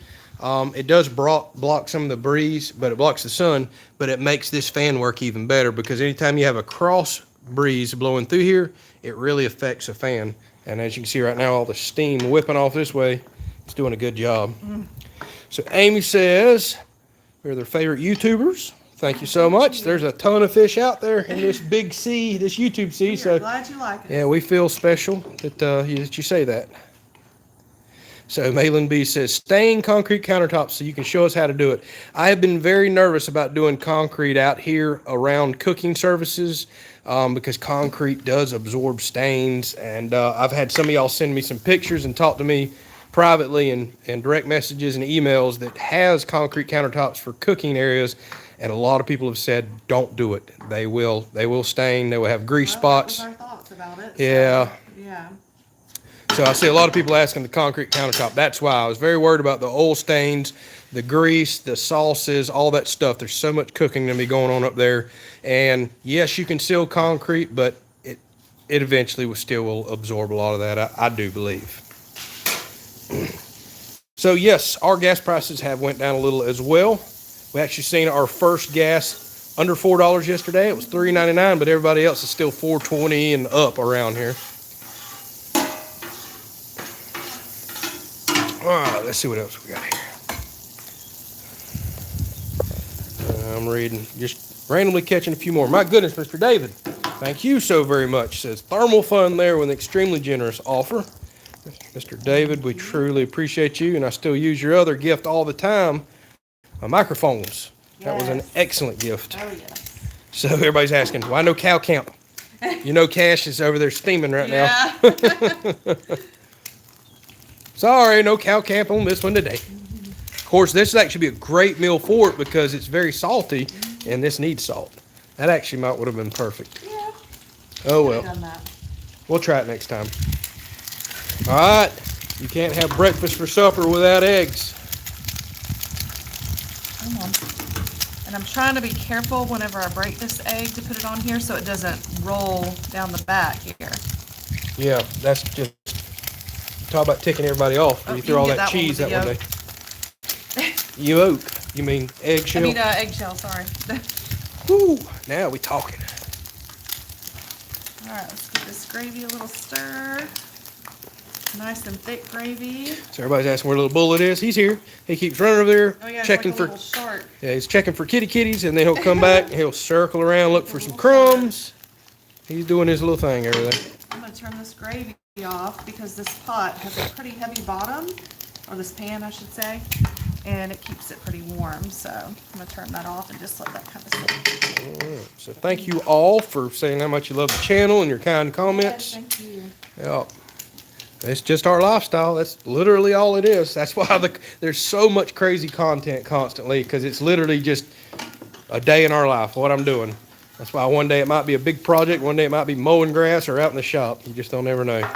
it does block some of the breeze, but it blocks the sun, but it makes this fan work even better because anytime you have a cross breeze blowing through here, it really affects a fan. And as you can see right now, all the steam whipping off this way, it's doing a good job. So Amy says, we're their favorite YouTubers. Thank you so much. There's a ton of fish out there in this big sea, this YouTube sea. So glad you like it. Yeah, we feel special that you say that. So Malin B says, stain concrete countertops so you can show us how to do it. I have been very nervous about doing concrete out here around cooking services because concrete does absorb stains. And I've had some of y'all send me some pictures and talk to me privately and direct messages and emails that has concrete countertops for cooking areas. And a lot of people have said, don't do it. They will stain. They will have grease spots. That was our thoughts about it. Yeah. So, yeah. So I see a lot of people asking the concrete countertop. That's why I was very worried about the oil stains the grease, the sauces, all that stuff. There's so much cooking going to be going on up there. And yes, you can seal concrete, but it eventually will absorb a lot of that, I do believe. So yes, our gas prices have went down a little as well. We actually seen our first gas under $4 yesterday. It was $3.99, but everybody else is still $4.20 and up around here. All right, let's see what else we got here. I'm reading, just randomly catching a few more. My goodness, Mr. David, thank you so very much. Says thermal fun there with an extremely generous offer. Mr. David, we truly appreciate you, and I still use your other gift all the time, microphones. Yes. That was an excellent gift. Oh, yes. So everybody's asking, why no cow camp? You know Cash is over there steaming right now. Sorry, no cow camp on this one today. Of course, this would actually be a great meal for it because it's very salty, and this needs salt. That actually would have been perfect. Yeah. Oh, well. We'll try it next time. All right. You can't have breakfast for supper without eggs. Come on. And I'm trying to be careful whenever I break this egg to put it on here so it doesn't roll down the back here. Yeah, that's just... Talk about ticking everybody off. You threw all that cheese that one day. Yolk. You mean eggshell? I mean eggshell, sorry. Woo, now we talking. All right, let's give this gravy a little stir. Nice and thick gravy. So everybody's asking where little bullet is. He's here. He keeps running over there, checking like a shark. Yeah, he's checking for kitties, and then he'll come back and he'll circle around, look for some crumbs. He's doing his little thing over there. I'm gonna turn this gravy off because this pot has a pretty heavy bottom, or this pan I should say, and it keeps it pretty warm, so I'm gonna turn that off and just let that kind of sit. All right. So thank you all for saying how much you love the channel and your kind comments. Yes, thank you. Yeah, it's just our lifestyle. That's literally all it is. That's why there's so much crazy content constantly, because it's literally just a day in our life, what I'm doing. That's why one day it might be a big project, one day it might be mowing grass or out in the shop. You just don't ever know.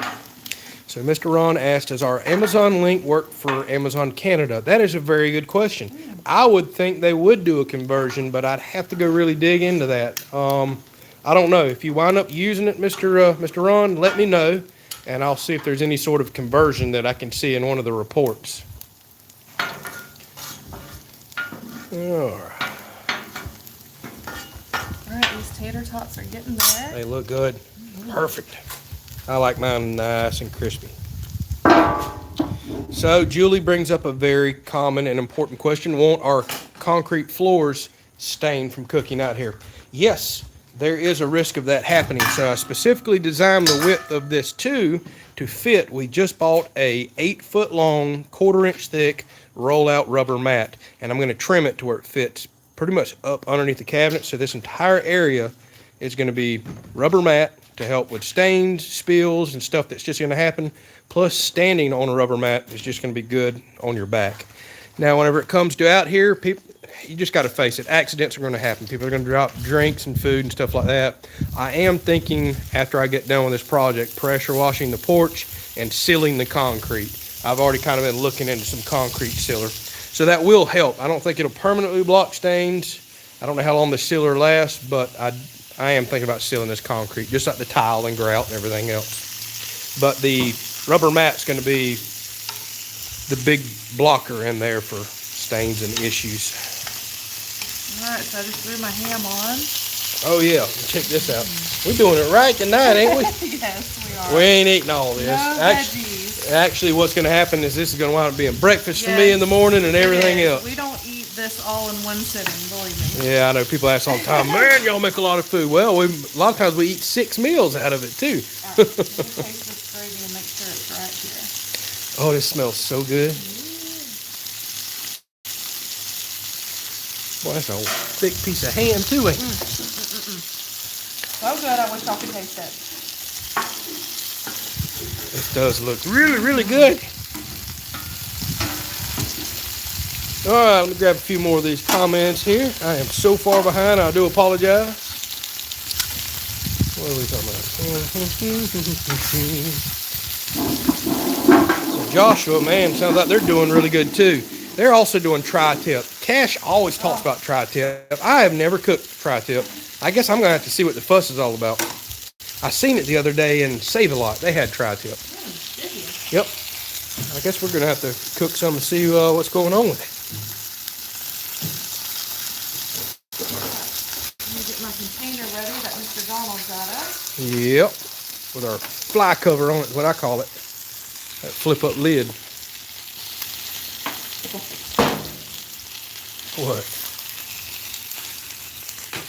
So Mr. Ron asked, does our Amazon link work for Amazon Canada? That is a very good question. I would think they would do a conversion, but I'd have to go really dig into that. I don't know. If you wind up using it, Mr. Ron, let me know, and I'll see if there's any sort of conversion that I can see in one of the reports. All right. These tater tots are getting there. They look good. Perfect. I like mine nice and crispy. So Julie brings up a very common and important question. Won't our concrete floors stain from cooking out here? Yes, there is a risk of that happening. So I specifically designed the width of this to fit. We just bought a 8-foot long, 1/4 inch thick roll-out rubber mat, and I'm going to trim it to where it fits pretty much up underneath the cabinet. So this entire area is going to be rubber mat to help with stains, spills, and stuff that's just going to happen. Plus, standing on a rubber mat is just going to be good on your back. Now, whenever it comes to out here, people, you just got to face it. Accidents are going to happen. People are going to drop drinks and food and stuff like that. I am thinking, after I get done with this project, pressure washing the porch and sealing the concrete. I've already kind of been looking into some concrete sealer. So that will help. I don't think it'll permanently block stains. I don't know how long the sealer lasts, but I am thinking about sealing this concrete, just like the tile and grout and everything else. But the rubber mat's going to be the big blocker in there for stains and issues. All right, so I just threw my ham on. Oh yeah, check this out. We're doing it right tonight, ain't we? Yes, we are. We ain't eating all this. No veggies. Actually, what's going to happen is this is going to wind up being breakfast for me in the morning and everything else. We don't eat this all in one sitting, believe me. Yeah, I know people ask all the time, man, y'all make a lot of food. Well, a lot of times we eat 6 meals out of it too. All right, let me taste this gravy and make sure it's right here. Oh, this smells so good. Boy, that's a thick piece of ham too, ain't it? So good, I wish y'all could taste it. This does look really, really good. All right, let me grab a few more of these comments here. I am so far behind, I do apologize. What are we talking about? So Joshua, man, sounds like they're doing really good too. They're also doing tri-tip. Cash always talks about tri-tip. I have never cooked tri-tip. I guess I'm going to have to see what the fuss is all about. I seen it the other day in Save a Lot. They had tri-tip. Yep. I guess we're going to have to cook some and see what's going on with it. Let me get my container ready that Mr. Donald got us. Yep. With our fly cover on it is what I call it. That flip up lid. What?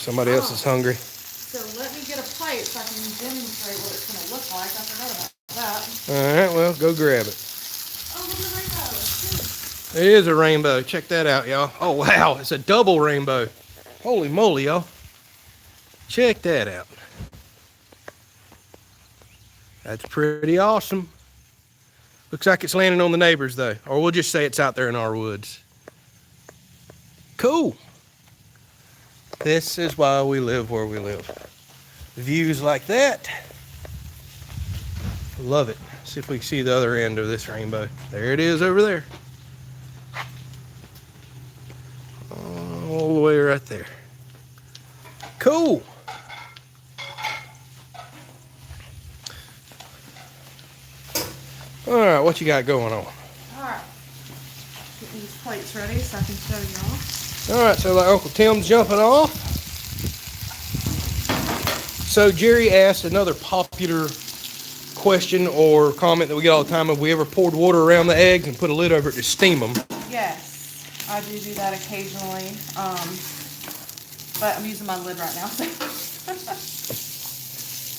Somebody else is hungry. So let me get a plate so I can demonstrate what it's going to look like. I forgot about that. All right, well, go grab it. Oh, look at the rainbow. It is a rainbow. Check that out, y'all. Oh, wow. It's a double rainbow. Holy moly, y'all. Check that out. That's pretty awesome. Looks like it's landing on the neighbors, though. Or we'll just say it's out there in our woods. Cool. This is why we live where we live. Views like that. Love it. See if we can see the other end of this rainbow. There it is over there. All the way right there. Cool. All right, what you got going on? All right. Get these plates ready so I can show y'all. All right, so like Uncle Tim's jumping off. So Jerry asked another popular question or comment that we get all the time: have we ever poured water around the eggs and put a lid over it to steam them? Yes, I do that occasionally. But I'm using my lid right now.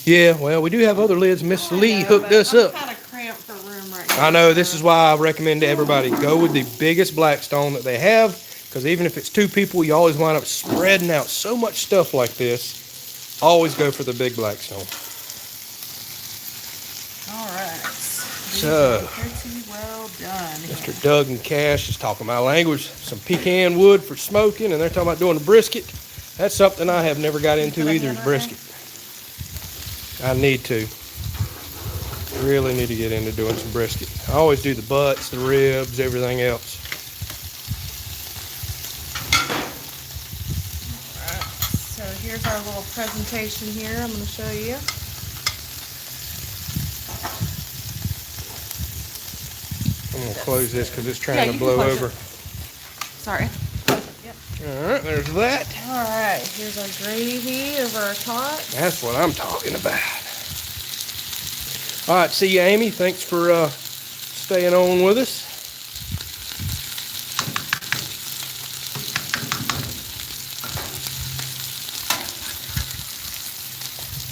Yeah, well, we do have other lids. Miss Lee hooked us I'm up. kind of cramped for room right now. I know, this is why I recommend to everybody go with the biggest Blackstone that they have, because even if it's two people, you always wind up spreading out so much stuff like this. Always go for the big Blackstone. All right. So, Pretty well done. Mr. Doug and Cash is talking my language. Some pecan wood for smoking, and they're talking about doing a brisket. That's something I have never got into either, is brisket. I need to. Really need to get into doing some brisket. I always do the butts, the ribs, everything else. Alright, so here's our little presentation here. I'm going to show you. I'm going to close this because it's trying to blow over. Sorry. Alright, there's that. Alright, here's our gravy over our pot. That's what I'm talking about. Alright, see you, Amy. Thanks for staying on with us.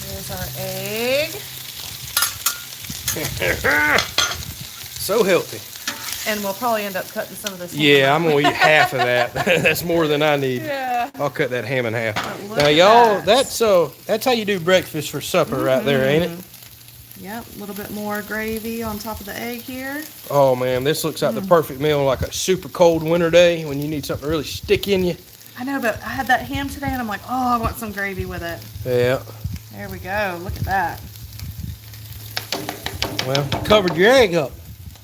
Here's our egg. So healthy. And we'll probably end up cutting some of this. Yeah, I'm going to eat half of that. That's more than I need. Yeah. I'll cut that ham in half. Now, Now, y'all, that's how you do breakfast for supper right there, ain't it? Yep, a little bit more gravy on top of the egg here. Oh, man, this looks like the perfect meal, like a super cold winter day when you need something really sticky in you. I know, but I had that ham today, and I'm like, oh, I want some gravy with it. Yeah. There we go. Look at that. Well, covered your egg up.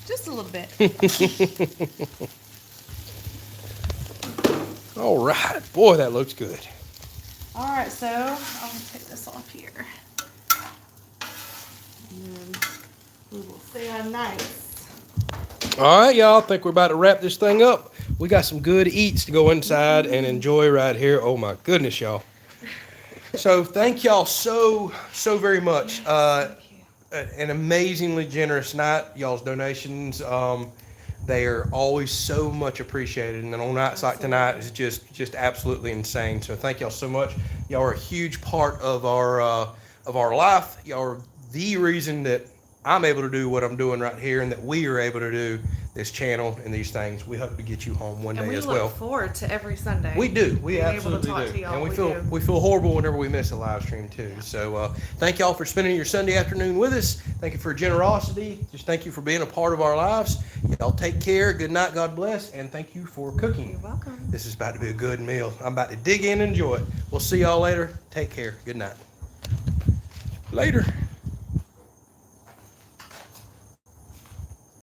Just a little bit. All right. Boy, that looks good. All right, so I'm going to take this off here. And then we will fan nice. All right, y'all. I think we're about to wrap this thing up. We got some good eats to go inside and enjoy right here. Oh, my goodness, y'all. So thank y'all so very much. An amazingly generous night. Y'all's donations, they are always so much appreciated, and then on nights like tonight is just absolutely insane. So thank y'all so much. Y'all are a huge part of our life. Y'all are the reason that I'm able to do what I'm doing right here, and that we are able to do this channel and these things. We hope to get you home one day as well. And we look forward to every Sunday. We do. We being absolutely able to talk do. to y'all. And we feel horrible whenever we miss a live stream too. So thank y'all for spending your Sunday afternoon with us. Thank you for your generosity. Just thank you for being a part of our lives. Y'all take care. Good night. God bless. And thank you for cooking. You're welcome. This is about to be a good meal. I'm about to dig in and enjoy it. We'll see y'all later. Take care. Good night. Later.